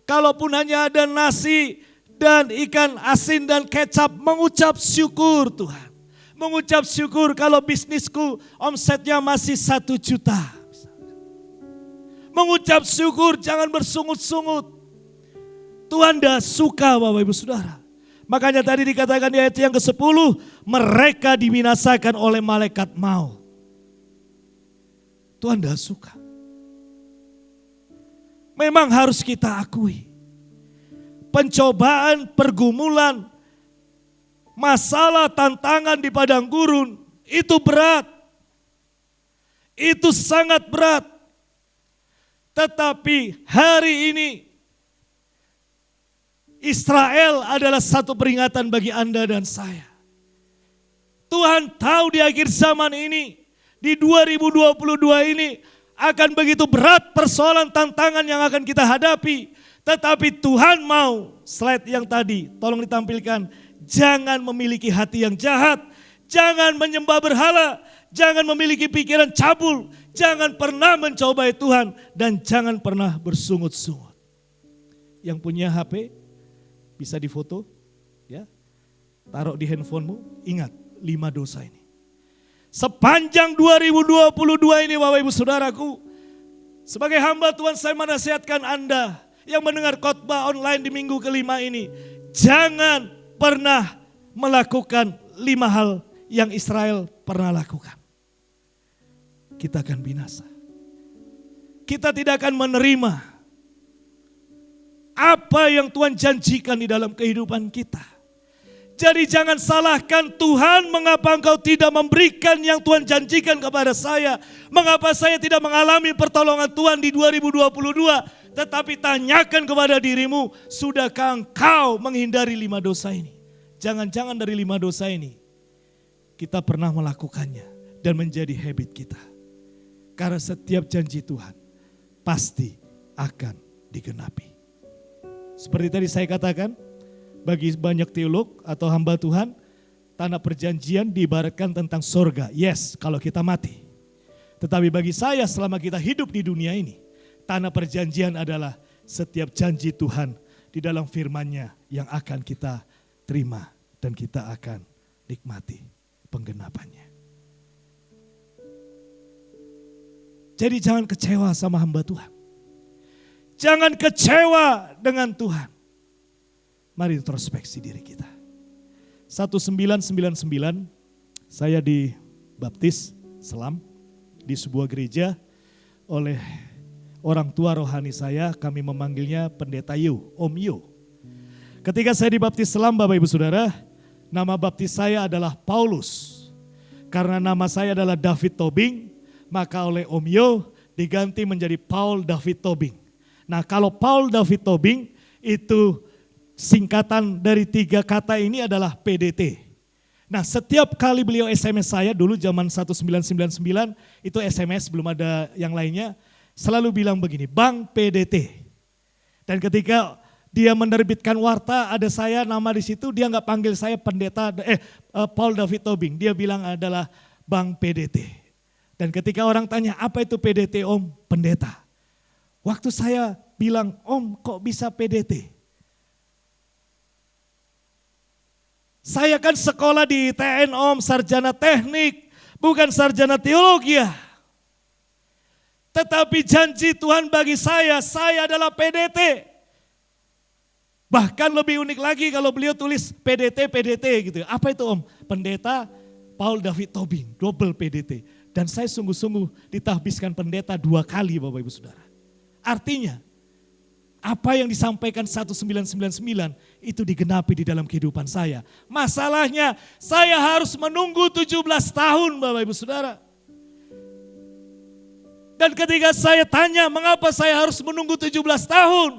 Kalaupun hanya ada nasi dan ikan asin dan kecap, mengucap syukur Tuhan. Mengucap syukur kalau bisnisku omsetnya masih 1 juta. Mengucap syukur, jangan bersungut-sungut. Tuhan dah suka Bapak Ibu Saudara. Makanya tadi dikatakan di ayat yang ke-10, mereka dibinasakan oleh malaikat maut. Tuhan dah suka. Memang harus kita akui. Pencobaan, pergumulan, masalah, tantangan di padang gurun, itu berat. Itu sangat berat. Tetapi hari ini Israel adalah satu peringatan bagi Anda dan saya. Tuhan tahu di akhir zaman ini, di 2022 ini akan begitu berat persoalan tantangan yang akan kita hadapi. Tetapi Tuhan mau, slide yang tadi tolong ditampilkan, jangan memiliki hati yang jahat, jangan menyembah berhala, jangan memiliki pikiran cabul, jangan pernah mencobai Tuhan, dan jangan pernah bersungut-sungut. Yang punya HP bisa difoto, ya, taruh di handphonemu, ingat 5 dosa ini. Sepanjang 2022 ini Bapak Ibu Saudaraku, sebagai hamba Tuhan saya menasihatkan Anda yang mendengar khotbah online di minggu kelima ini, jangan pernah melakukan 5 hal yang Israel pernah lakukan. Kita akan binasa. Kita tidak akan menerima apa yang Tuhan janjikan di dalam kehidupan kita. Jadi jangan salahkan Tuhan mengapa engkau tidak memberikan yang Tuhan janjikan kepada saya. Mengapa saya tidak mengalami pertolongan Tuhan di 2022. Tetapi tanyakan kepada dirimu, sudahkah engkau menghindari 5 dosa ini? Jangan-jangan dari 5 dosa ini kita pernah melakukannya dan menjadi habit kita. Karena setiap janji Tuhan pasti akan digenapi. Seperti tadi saya katakan, bagi banyak teolog atau hamba Tuhan, tanah perjanjian diibaratkan tentang sorga. Yes, kalau kita mati. Tetapi bagi saya selama kita hidup di dunia ini, tanah perjanjian adalah setiap janji Tuhan di dalam firman-Nya yang akan kita terima dan kita akan nikmati penggenapannya. Jadi jangan kecewa sama hamba Tuhan. Jangan kecewa dengan Tuhan. Mari introspeksi diri kita. 1999 saya dibaptis selam di sebuah gereja oleh orang tua rohani saya, kami memanggilnya Pendeta Yu, Om Yu. Ketika saya dibaptis selam Bapak Ibu Saudara, nama baptis saya adalah Paulus. Karena nama saya adalah David Tobing, maka oleh Om Yu diganti menjadi Paul David Tobing. Nah kalau Paul David Tobing itu singkatan dari 3 kata ini adalah PDT. Nah setiap kali beliau SMS saya dulu zaman 1999 itu SMS belum ada yang lainnya. Selalu bilang begini, Bang PDT. Dan ketika dia menerbitkan warta ada saya nama di situ, dia nggak panggil saya pendeta Paul David Tobing, dia bilang adalah Bang PDT. Dan ketika orang tanya apa itu PDT Om? Pendeta. Waktu saya bilang Om kok bisa PDT? Saya kan sekolah di ITN Om, sarjana teknik, bukan sarjana teologi ya. Tetapi janji Tuhan bagi saya adalah PDT. Bahkan lebih unik lagi kalau beliau tulis PDT gitu. Apa itu Om? Pendeta Paul David Tobing, double PDT. Dan saya sungguh-sungguh ditahbiskan pendeta 2 kali Bapak Ibu Saudara. Artinya apa yang disampaikan 1999 itu digenapi di dalam kehidupan saya. Masalahnya saya harus menunggu 17 tahun Bapak Ibu Saudara. Dan ketika saya tanya mengapa saya harus menunggu 17 tahun.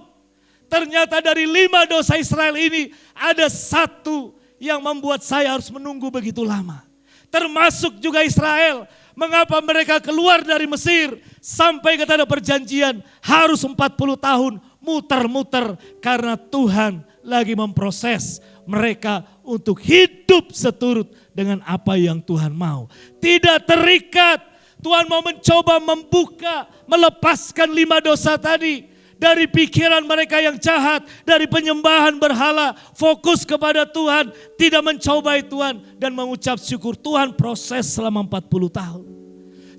Ternyata dari 5 dosa Israel ini ada 1 yang membuat saya harus menunggu begitu lama. Termasuk juga Israel. Mengapa mereka keluar dari Mesir sampai ke tanah perjanjian harus 40 tahun muter-muter karena Tuhan lagi memproses mereka untuk hidup seturut dengan apa yang Tuhan mau. Tidak terikat, Tuhan mau mencoba membuka, melepaskan 5 dosa tadi. Dari pikiran mereka yang jahat, dari penyembahan berhala, fokus kepada Tuhan, tidak mencobai Tuhan dan mengucap syukur. Tuhan proses selama 40 tahun.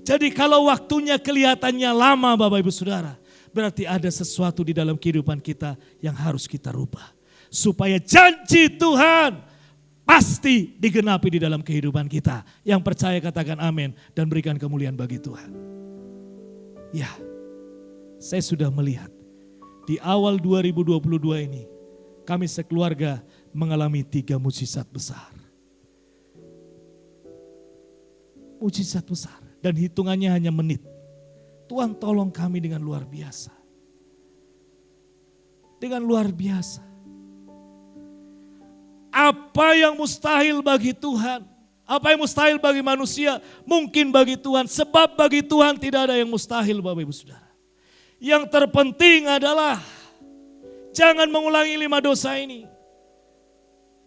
Jadi kalau waktunya kelihatannya lama Bapak Ibu Saudara, berarti ada sesuatu di dalam kehidupan kita yang harus kita rubah. Supaya janji Tuhan pasti digenapi di dalam kehidupan kita. Yang percaya katakan amin dan berikan kemuliaan bagi Tuhan. Ya, saya sudah melihat. Di awal 2022 ini, kami sekeluarga mengalami 3 mukjizat besar. Mukjizat besar dan hitungannya hanya menit. Tuhan tolong kami dengan luar biasa. Dengan luar biasa. Apa yang mustahil bagi Tuhan, apa yang mustahil bagi manusia, mungkin bagi Tuhan. Sebab bagi Tuhan tidak ada yang mustahil, Bapak Ibu Saudara. Yang terpenting adalah jangan mengulangi 5 dosa ini.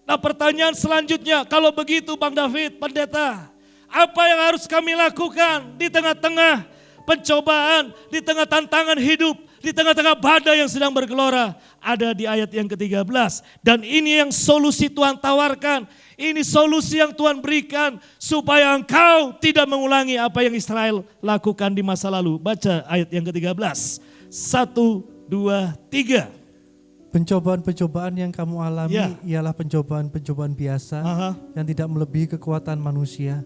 Nah, pertanyaan selanjutnya, kalau begitu Bang David, pendeta, apa yang harus kami lakukan di tengah-tengah pencobaan, di tengah tantangan hidup, di tengah-tengah badai yang sedang bergelora? Ada di ayat yang ke-13. Dan ini yang solusi Tuhan tawarkan. Ini solusi yang Tuhan berikan supaya engkau tidak mengulangi apa yang Israel lakukan di masa lalu. Baca ayat yang ke-13. 1, 2, 3. Pencobaan-pencobaan yang kamu alami ialah pencobaan-pencobaan biasa yang tidak melebihi kekuatan manusia.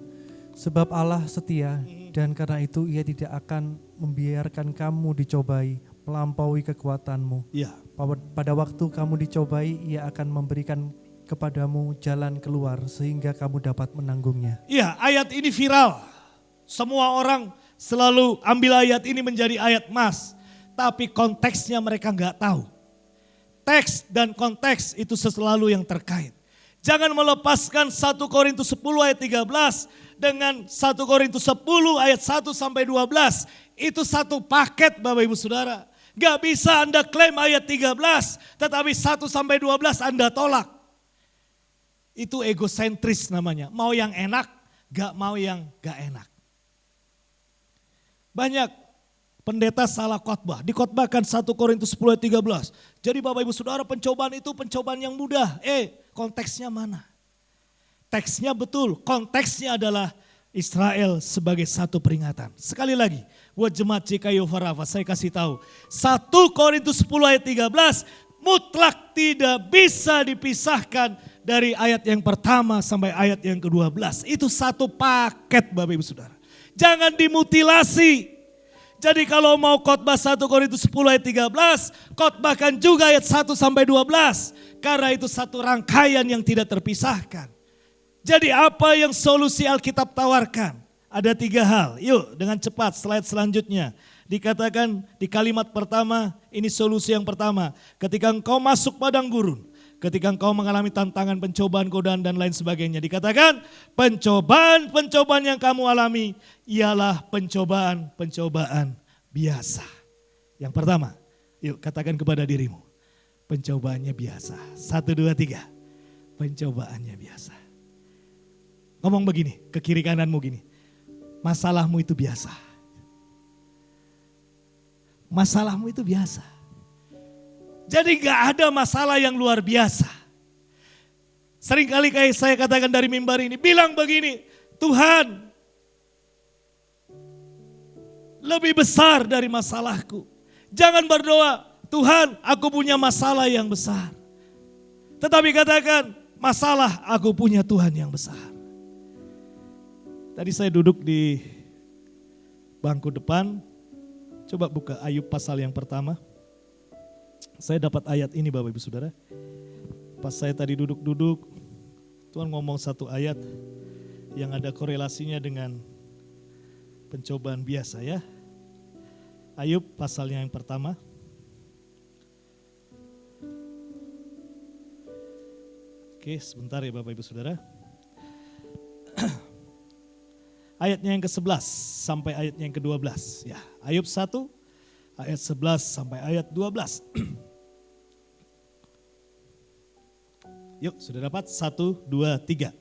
Sebab Allah setia dan karena itu Ia tidak akan membiarkan kamu dicobai melampaui kekuatanmu. Ya. Pada waktu kamu dicobai, Ia akan memberikan kepadamu jalan keluar sehingga kamu dapat menanggungnya. Iya, ayat ini viral. Semua orang selalu ambil ayat ini menjadi ayat emas. Tapi konteksnya mereka nggak tahu. Teks dan konteks itu selalu yang terkait. Jangan melepaskan 1 Korintus 10 ayat 13 dengan 1 Korintus 10 ayat 1 sampai 12. Itu satu paket Bapak Ibu Saudara. Gak bisa Anda klaim ayat 13 tetapi 1 sampai 12 Anda tolak. Itu egosentris namanya. Mau yang enak, gak mau yang gak enak. Banyak pendeta salah khotbah. Dikhotbahkan 1 Korintus 10 ayat 13. Jadi Bapak Ibu Saudara, pencobaan itu pencobaan yang mudah. Konteksnya mana? Teksnya betul, konteksnya adalah Israel sebagai satu peringatan. Sekali lagi, buat jemaat GKI Overafa, saya kasih tahu. 1 Korintus 10 ayat 13 mutlak tidak bisa dipisahkan dari ayat yang pertama sampai ayat yang ke-12. Itu satu paket Bapak Ibu Saudara. Jangan dimutilasi. Jadi kalau mau khotbah 1 Korintus 10 ayat 13, khotbahkan juga ayat 1 sampai 12. Karena itu satu rangkaian yang tidak terpisahkan. Jadi apa yang solusi Alkitab tawarkan? Ada 3 hal. Yuk dengan cepat slide selanjutnya. Dikatakan di kalimat pertama, ini solusi yang pertama. Ketika engkau masuk padang gurun, ketika engkau mengalami tantangan, pencobaan, godaan dan lain sebagainya. Dikatakan pencobaan-pencobaan yang kamu alami ialah pencobaan-pencobaan biasa. Yang pertama, yuk katakan kepada dirimu, pencobaannya biasa. 1, 2, 3, pencobaannya biasa. Ngomong begini, ke kiri kananmu gini, masalahmu itu biasa. Masalahmu itu biasa. Jadi gak ada masalah yang luar biasa. Seringkali kayak saya katakan dari mimbar ini, bilang begini, Tuhan lebih besar dari masalahku. Jangan berdoa, Tuhan aku punya masalah yang besar. Tetapi katakan, masalah aku punya Tuhan yang besar. Tadi saya duduk di bangku depan, coba buka Ayub pasal yang pertama. Saya dapat ayat ini Bapak Ibu Saudara. Pas saya tadi duduk-duduk, Tuhan ngomong satu ayat yang ada korelasinya dengan pencobaan biasa ya. Ayub pasalnya yang pertama. Oke, sebentar ya Bapak Ibu Saudara. Ayatnya yang ke-11 sampai ayatnya yang ke-12. Ya, Ayub 1 ayat 11 sampai ayat 12. Yuk, sudah dapat? 1, 2, 3.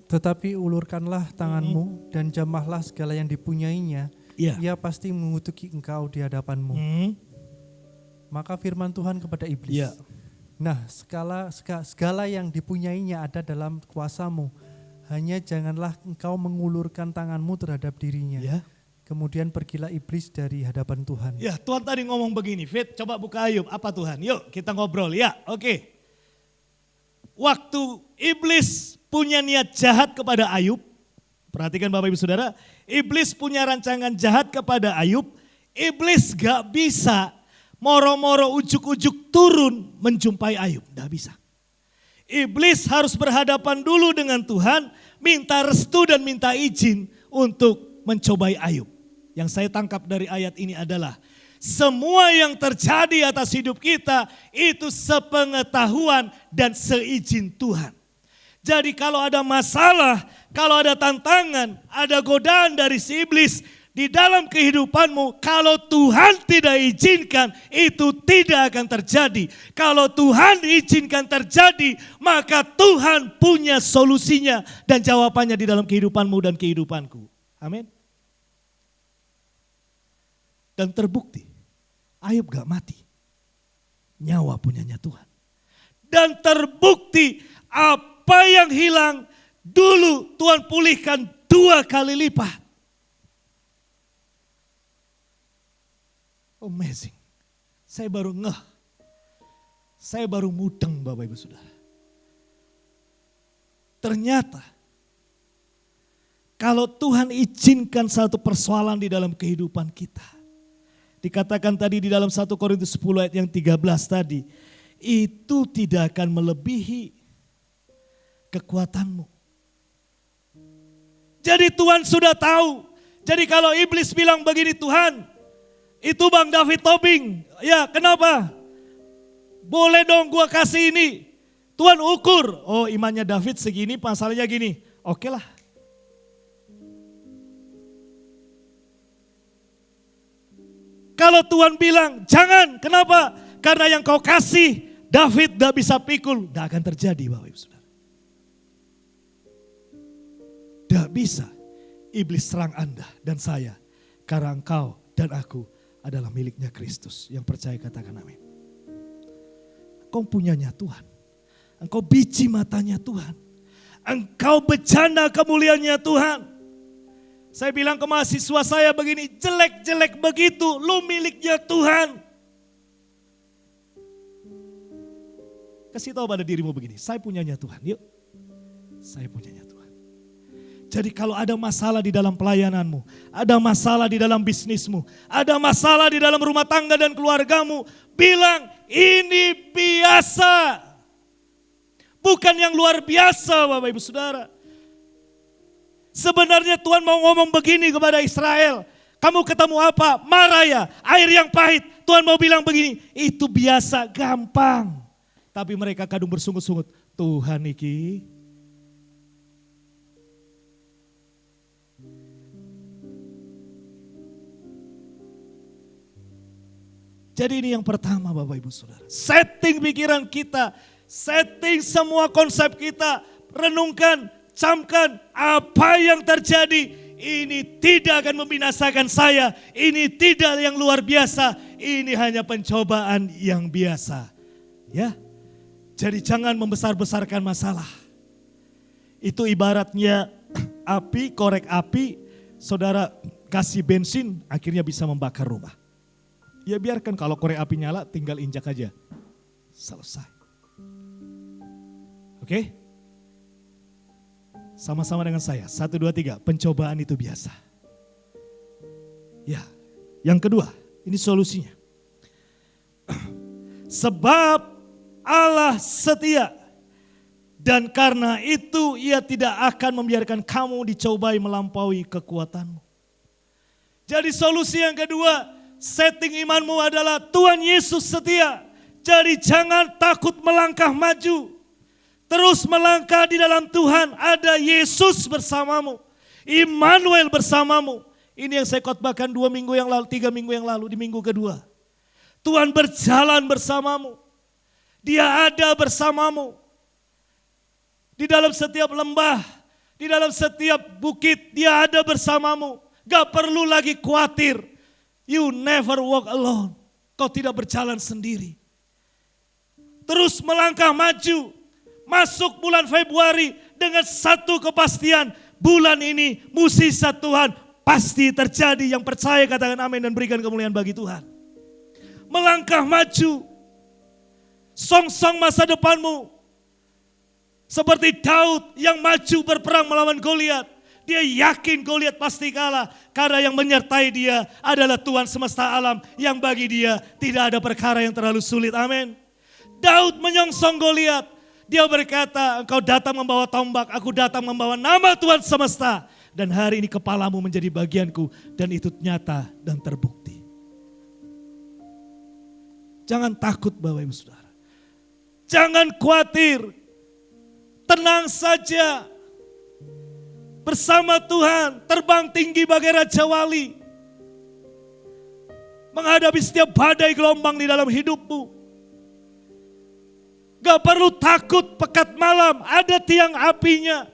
Tetapi ulurkanlah tanganmu dan jamahlah segala yang dipunyainya. Ia pasti mengutuki engkau di hadapanmu. Maka firman Tuhan kepada iblis. Nah, segala yang dipunyainya ada dalam kuasamu. Hanya janganlah engkau mengulurkan tanganmu terhadap dirinya. Kemudian pergilah iblis dari hadapan Tuhan. Ya, Tuhan tadi ngomong begini, Fit, coba buka Ayub. Apa Tuhan? Yuk kita ngobrol. Ya, oke. Waktu iblis punya niat jahat kepada Ayub, perhatikan Bapak Ibu Saudara, iblis punya rancangan jahat kepada Ayub, iblis gak bisa moro-moro ujuk-ujuk turun menjumpai Ayub, gak bisa. Iblis harus berhadapan dulu dengan Tuhan, minta restu dan minta izin untuk mencobai Ayub. Yang saya tangkap dari ayat ini adalah semua yang terjadi atas hidup kita itu sepengetahuan dan seizin Tuhan. Jadi kalau ada masalah, kalau ada tantangan, ada godaan dari si iblis di dalam kehidupanmu, kalau Tuhan tidak izinkan, itu tidak akan terjadi. Kalau Tuhan izinkan terjadi, maka Tuhan punya solusinya dan jawabannya di dalam kehidupanmu dan kehidupanku. Amin. Dan terbukti, Ayub gak mati. Nyawa punyanya Tuhan. Dan terbukti apa yang hilang dulu Tuhan pulihkan 2 kali lipat. Amazing. Saya baru ngeh. Saya baru mudeng Bapak Ibu Saudara. Ternyata kalau Tuhan izinkan satu persoalan di dalam kehidupan kita. Dikatakan tadi di dalam 1 Korintus 10 ayat yang 13 tadi. Itu tidak akan melebihi kekuatanmu. Jadi Tuhan sudah tahu. Jadi kalau iblis bilang begini, Tuhan, itu Bang David Tobing. Ya kenapa? Boleh dong gua kasih ini. Tuhan ukur. Oh imannya David segini, pasalnya gini. Oke lah. Kalau Tuhan bilang jangan, kenapa? Karena yang kau kasih David gak bisa pikul. Gak akan terjadi Bapak Ibu Saudara. Gak bisa iblis serang Anda dan saya. Karena engkau dan aku adalah miliknya Kristus. Yang percaya katakan amin. Engkau punyanya Tuhan. Engkau biji matanya Tuhan. Engkau bejana kemuliaannya Tuhan. Saya bilang ke mahasiswa saya begini, jelek-jelek begitu, lu miliknya Tuhan. Kasih tahu pada dirimu begini, saya punyanya Tuhan, yuk. Saya punyanya Tuhan. Jadi kalau ada masalah di dalam pelayananmu, ada masalah di dalam bisnismu, ada masalah di dalam rumah tangga dan keluargamu, bilang ini biasa. Bukan yang luar biasa Bapak Ibu Saudara. Sebenarnya Tuhan mau ngomong begini kepada Israel. Kamu ketemu apa? Marah ya, air yang pahit. Tuhan mau bilang begini, itu biasa, gampang. Tapi mereka kadung bersungut-sungut. Tuhan iki. Jadi ini yang pertama Bapak Ibu Saudara. Setting pikiran kita, setting semua konsep kita, renungkan, camkan apa yang terjadi. Ini tidak akan membinasakan saya, ini tidak yang luar biasa, ini hanya pencobaan yang biasa. Ya. Jadi jangan membesar-besarkan masalah. Itu ibaratnya api, korek api, saudara kasih bensin akhirnya bisa membakar rumah. Ya biarkan kalau korek api nyala tinggal injak aja. Selesai. Oke? Sama-sama dengan saya. 1, 2, 3. Pencobaan itu biasa. Ya. Yang kedua, ini solusinya. Sebab Allah setia. Dan karena itu ia tidak akan membiarkan kamu dicobai melampaui kekuatanmu. Jadi solusi yang kedua, setting imanmu adalah Tuhan Yesus setia. Jadi jangan takut melangkah maju. Terus melangkah di dalam Tuhan, ada Yesus bersamamu. Immanuel bersamamu. Ini yang saya khotbahkan 2 minggu yang lalu, 3 minggu yang lalu, di minggu kedua. Tuhan berjalan bersamamu. Dia ada bersamamu. Di dalam setiap lembah, di dalam setiap bukit, dia ada bersamamu. Gak perlu lagi khawatir. You never walk alone. Kau tidak berjalan sendiri. Terus melangkah maju. Masuk bulan Februari dengan satu kepastian. Bulan ini mukjizat Tuhan pasti terjadi. Yang percaya katakan amin dan berikan kemuliaan bagi Tuhan. Melangkah maju. Song-song masa depanmu. Seperti Daud yang maju berperang melawan Goliat. Dia yakin Goliat pasti kalah. Karena yang menyertai dia adalah Tuhan semesta alam. Yang bagi dia tidak ada perkara yang terlalu sulit. Amin. Daud menyongsong Goliat. Dia berkata, engkau datang membawa tombak, aku datang membawa nama Tuhan semesta. Dan hari ini kepalamu menjadi bagianku dan itu nyata dan terbukti. Jangan takut Bapak Ibu Saudara. Jangan khawatir. Tenang saja. Bersama Tuhan terbang tinggi bagai Raja Wali. Menghadapi setiap badai gelombang di dalam hidupmu. Gak perlu takut pekat malam, ada tiang apinya.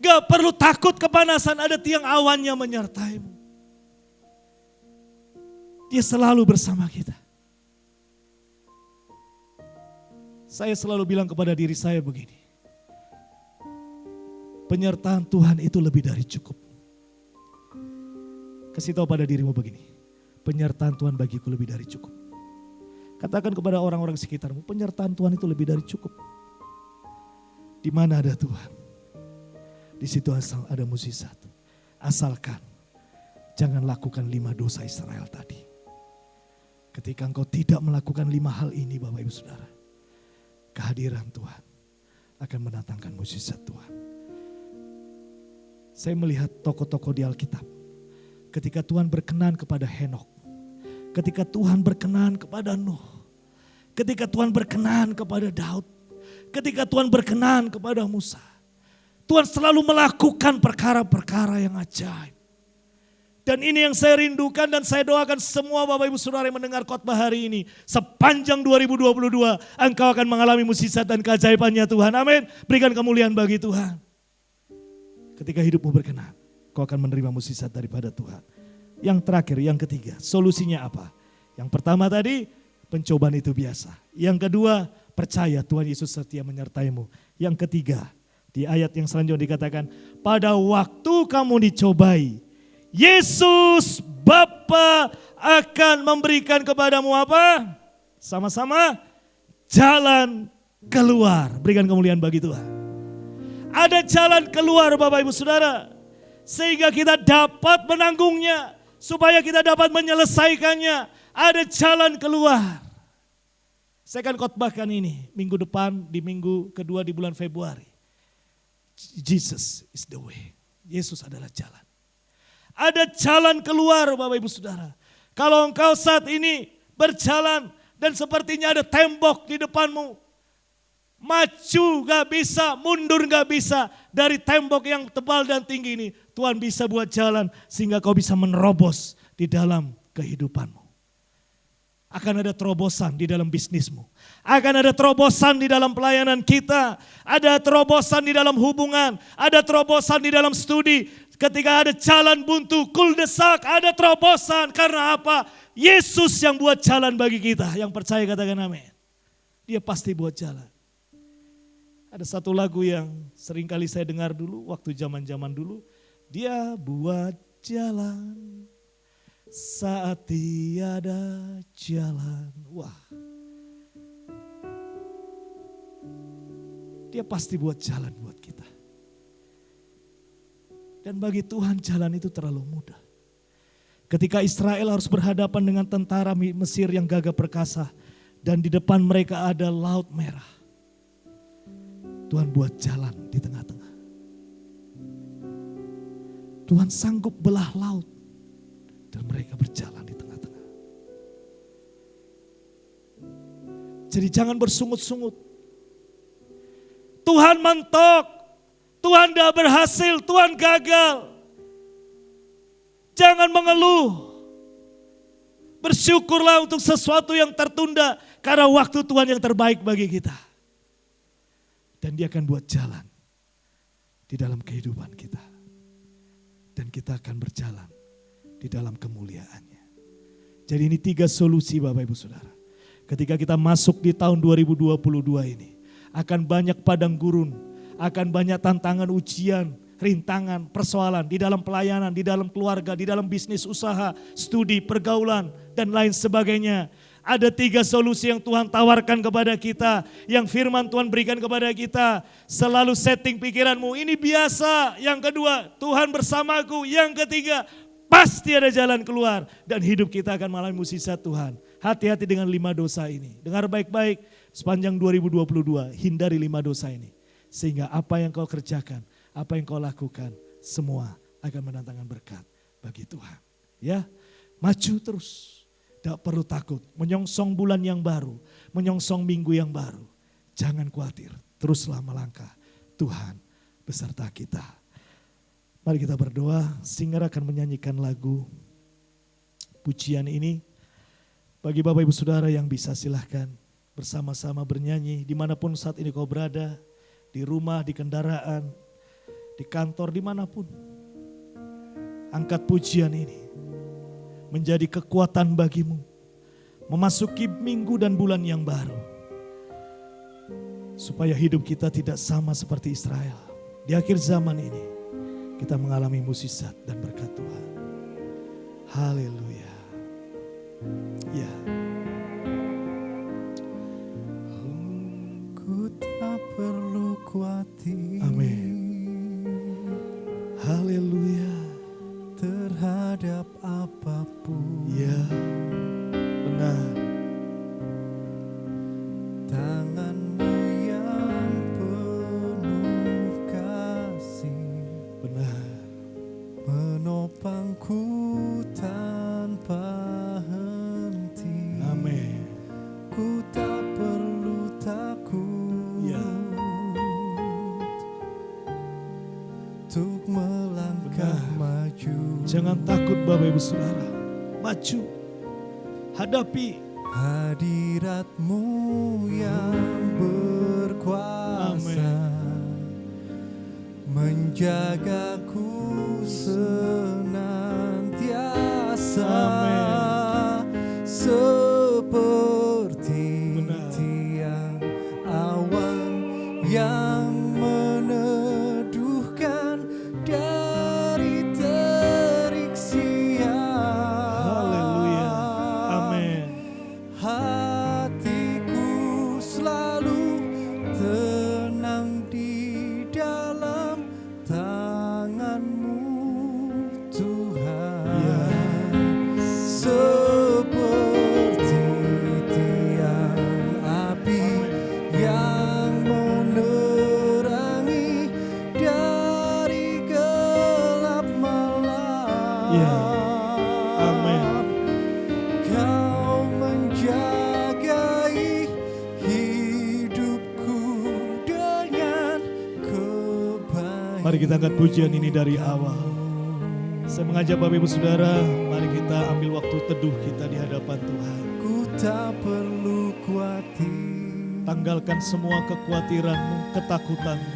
Gak perlu takut kepanasan, ada tiang awannya menyertaimu. Dia selalu bersama kita. Saya selalu bilang kepada diri saya begini. Penyertaan Tuhan itu lebih dari cukup. Kasih tahu pada dirimu begini. Penyertaan Tuhan bagiku lebih dari cukup. Katakan kepada orang-orang sekitarmu, penyertaan Tuhan itu lebih dari cukup. Di mana ada Tuhan, di situ asal ada mukjizat. Asalkan jangan lakukan 5 dosa Israel tadi. Ketika engkau tidak melakukan 5 hal ini Bapak Ibu Saudara, kehadiran Tuhan akan mendatangkan mukjizat Tuhan. Saya melihat tokoh-tokoh di Alkitab. Ketika Tuhan berkenan kepada Henokh, ketika Tuhan berkenan kepada Nuh, ketika Tuhan berkenan kepada Daud, ketika Tuhan berkenan kepada Musa, Tuhan selalu melakukan perkara-perkara yang ajaib. Dan ini yang saya rindukan dan saya doakan semua Bapak Ibu Saudara yang mendengar khotbah hari ini. Sepanjang 2022 engkau akan mengalami mukjizat dan keajaibannya Tuhan. Amin. Berikan kemuliaan bagi Tuhan. Ketika hidupmu berkenan, kau akan menerima mukjizat daripada Tuhan. Yang terakhir, yang ketiga, solusinya apa? Yang pertama tadi, pencobaan itu biasa. Yang kedua, percaya Tuhan Yesus setia menyertaimu. Yang ketiga, di ayat yang selanjutnya dikatakan, pada waktu kamu dicobai, Yesus Bapa akan memberikan kepadamu apa? Sama-sama jalan keluar. Berikan kemuliaan bagi Tuhan. Ada jalan keluar Bapak Ibu Saudara. Sehingga kita dapat menanggungnya. Supaya kita dapat menyelesaikannya. Ada jalan keluar. Saya akan khotbahkan ini minggu depan di minggu kedua di bulan Februari. Jesus is the way. Yesus adalah jalan. Ada jalan keluar Bapak Ibu Saudara. Kalau engkau saat ini berjalan dan sepertinya ada tembok di depanmu. Maju gak bisa, mundur gak bisa. Dari tembok yang tebal dan tinggi ini, Tuhan bisa buat jalan sehingga kau bisa menerobos di dalam kehidupanmu. Akan ada terobosan di dalam bisnismu. Akan ada terobosan di dalam pelayanan kita. Ada terobosan di dalam hubungan. Ada terobosan di dalam studi. Ketika ada jalan buntu, kuldesak, ada terobosan. Karena apa? Yesus yang buat jalan bagi kita. Yang percaya katakan amin. Dia pasti buat jalan. Ada satu lagu yang sering kali saya dengar dulu, waktu zaman-zaman dulu. Dia buat jalan saat tiada jalan. Wah. Dia pasti buat jalan buat kita. Dan bagi Tuhan jalan itu terlalu mudah. Ketika Israel harus berhadapan dengan tentara Mesir yang gagah perkasa. Dan di depan mereka ada Laut Merah. Tuhan buat jalan di tengah-tengah. Tuhan sanggup belah laut. Dan mereka berjalan di tengah-tengah. Jadi jangan bersungut-sungut. Tuhan mentok. Tuhan tidak berhasil. Tuhan gagal. Jangan mengeluh. Bersyukurlah untuk sesuatu yang tertunda. Karena waktu Tuhan yang terbaik bagi kita. Dan dia akan buat jalan di dalam kehidupan kita. Dan kita akan berjalan di dalam kemuliaannya. Jadi ini 3 solusi Bapak Ibu Saudara. Ketika kita masuk di tahun 2022 ini. Akan banyak padang gurun. Akan banyak tantangan, ujian, rintangan, persoalan di dalam pelayanan, di dalam keluarga, di dalam bisnis usaha, studi, pergaulan, dan lain sebagainya. Ada 3 solusi yang Tuhan tawarkan kepada kita. Yang firman Tuhan berikan kepada kita. Selalu setting pikiranmu, ini biasa. Yang kedua, Tuhan bersamaku. Yang ketiga, pasti ada jalan keluar. Dan hidup kita akan mengalami mukjizat Tuhan. Hati-hati dengan 5 dosa ini. Dengar baik-baik, sepanjang 2022, hindari 5 dosa ini. Sehingga apa yang kau kerjakan, apa yang kau lakukan, semua akan mendatangkan berkat bagi Tuhan. Ya, Maju terus. Tidak perlu takut. Menyongsong bulan yang baru. Menyongsong minggu yang baru. Jangan khawatir. Teruslah melangkah. Tuhan beserta kita. Mari kita berdoa. Singer akan menyanyikan lagu pujian ini. Bagi Bapak Ibu Saudara yang bisa, silahkan bersama-sama bernyanyi. Dimanapun saat ini kau berada. Di rumah, di kendaraan, di kantor, dimanapun. Angkat pujian ini. Menjadi kekuatan bagimu. Memasuki minggu dan bulan yang baru. Supaya hidup kita tidak sama seperti Israel. Di akhir zaman ini kita mengalami mukjizat dan berkat Tuhan. Haleluya. Ya. Ku tak perlu khawatir. Amin. Haleluya. Terhadap apapun. Ya. Benar. Tanganmu yang penuh kasih. Benar. Menopangku tanpa henti. Amin. Ku tak perlu takut. Ya. Untuk melangkah maju. Jangan takut Bapak Ibu Saudara. Maju. Hadapi. Hadirat-Mu yang berkuasa. Amin. Menjagaku senantiasa. Amin. Seperti Benar. tiang awan yang meneduhkan dari terik siang. Haleluya. Amin. Hatiku selalu tenang di dalam tangan-Mu, Tuhan. Ya. Seperti tiang api yang menerangi dari gelap malam. Ya. Amin. Kau menjagai hidupku dengan kebaikan. Mari kita angkat pujian ini dari awal. Saya mengajak Bapak Ibu Saudara, mari kita ambil waktu teduh kita di hadapan Tuhan. Ku tak perlu khawatir Tanggalkan semua kekhawatiranmu, ketakutanmu.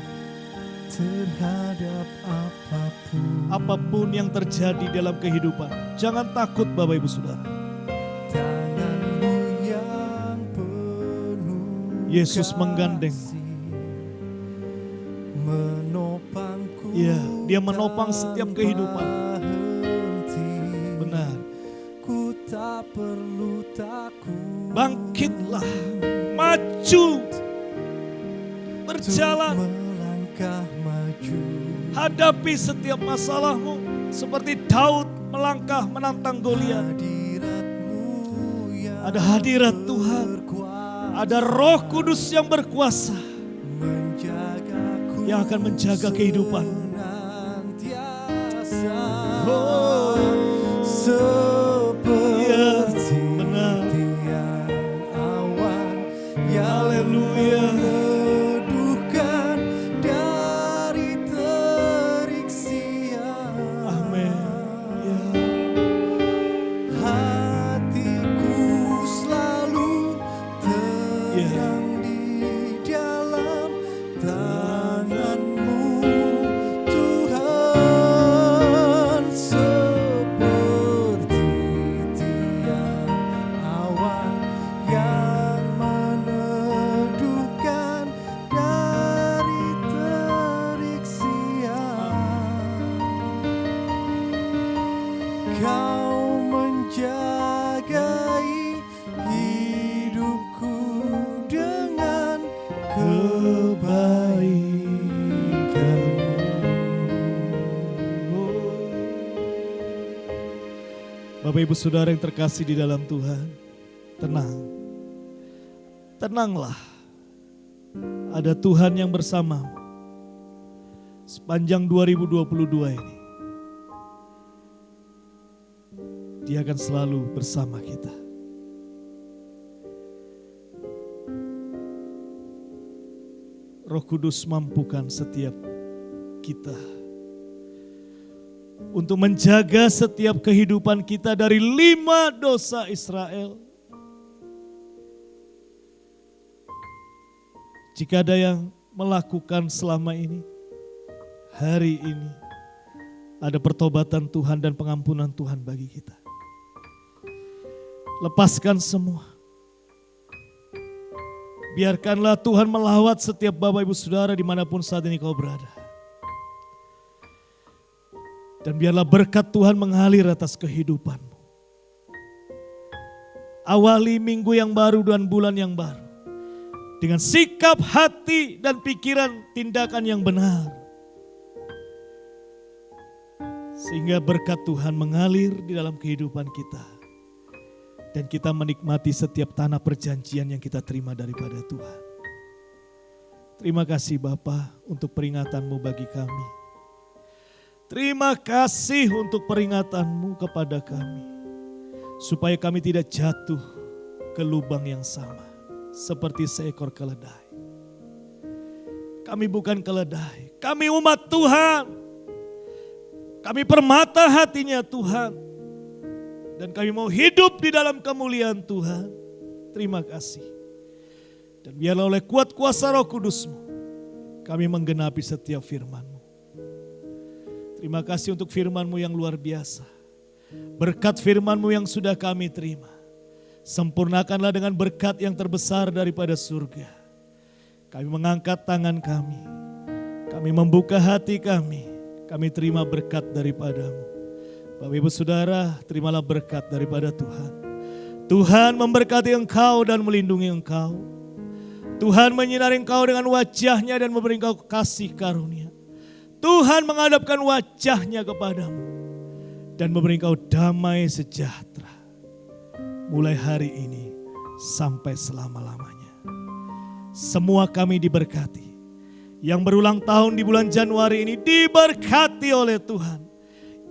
terhadap apapun. Apapun yang terjadi dalam kehidupan, jangan takut Bapak Ibu Saudara. Tangan-Mu yang penuh Yesus menggandeng. kasih, menopangku. Ya, Dia menopang setiap kehidupan. tanpa henti. Benar. Ku tak perlu takut. Bangkitlah, maju, berjalan, Melangkah maju. hadapi setiap masalahmu. Seperti Daud melangkah menantang Goliat. Hadirat-Mu yang Ada hadirat Tuhan, berkuasa, ada Roh Kudus yang berkuasa menjagaku yang akan menjaga kehidupan. senantiasa. Oh. Seperti benar. tiang awan yang Haleluya. meneduhkan dari terik siang. Amin. Ya. Hatiku selalu tenang di dalam tangan-Mu, Tuhan. Seperti tiang awan yang meneduhkan dari terik siang. Kau menjagai hidupku dengan kebaikan-Mu. Bapak Ibu Saudara yang terkasih di dalam Tuhan, tenang. Tenanglah. Ada Tuhan yang bersamamu. Sepanjang 2022 ini. Dia akan selalu bersama kita. Roh Kudus mampukan setiap kita untuk menjaga setiap kehidupan kita dari 5 dosa Israel. Jika ada yang melakukan selama ini, hari ini ada pertobatan Tuhan dan pengampunan Tuhan bagi kita. Lepaskan semua. Biarkanlah Tuhan melawat setiap Bapak Ibu Saudara dimanapun saat ini kau berada. Dan biarlah berkat Tuhan mengalir atas kehidupanmu. Awali minggu yang baru dan bulan yang baru. Dengan sikap hati dan pikiran tindakan yang benar. Sehingga berkat Tuhan mengalir di dalam kehidupan kita. Dan kita menikmati setiap tanah perjanjian yang kita terima daripada Tuhan. Terima kasih Bapa untuk peringatanmu bagi kami. Terima kasih untuk peringatanmu kepada kami. Supaya kami tidak jatuh ke lubang yang sama. Seperti seekor keledai. Kami bukan keledai, kami umat Tuhan. Kami permata hatinya Tuhan. Dan kami mau hidup di dalam kemuliaan Tuhan. Terima kasih. Dan biarlah oleh kuat kuasa Roh Kudus-Mu, kami menggenapi setiap firman-Mu. Terima kasih untuk firman-Mu yang luar biasa. Berkat firman-Mu yang sudah kami terima. Sempurnakanlah dengan berkat yang terbesar daripada surga. Kami mengangkat tangan kami. Kami membuka hati kami. Kami terima berkat daripada-Mu. Bapak Ibu Saudara, terimalah berkat daripada Tuhan. Tuhan memberkati engkau dan melindungi engkau. Tuhan menyinari engkau dengan wajah-Nya dan memberi engkau kasih karunia. Tuhan menghadapkan wajah-Nya kepadamu dan memberi engkau damai sejahtera. Mulai hari ini sampai selama-lamanya. Semua kami diberkati. Yang berulang tahun di bulan Januari ini diberkati oleh Tuhan.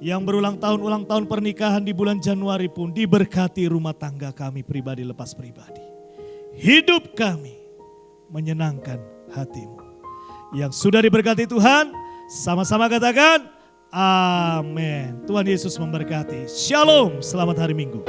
Yang berulang tahun pernikahan di bulan Januari pun diberkati rumah tangga kami pribadi lepas pribadi. Hidup kami menyenangkan hati-Mu. Yang sudah diberkati Tuhan, sama-sama katakan amin. Tuhan Yesus memberkati. Shalom, selamat hari Minggu.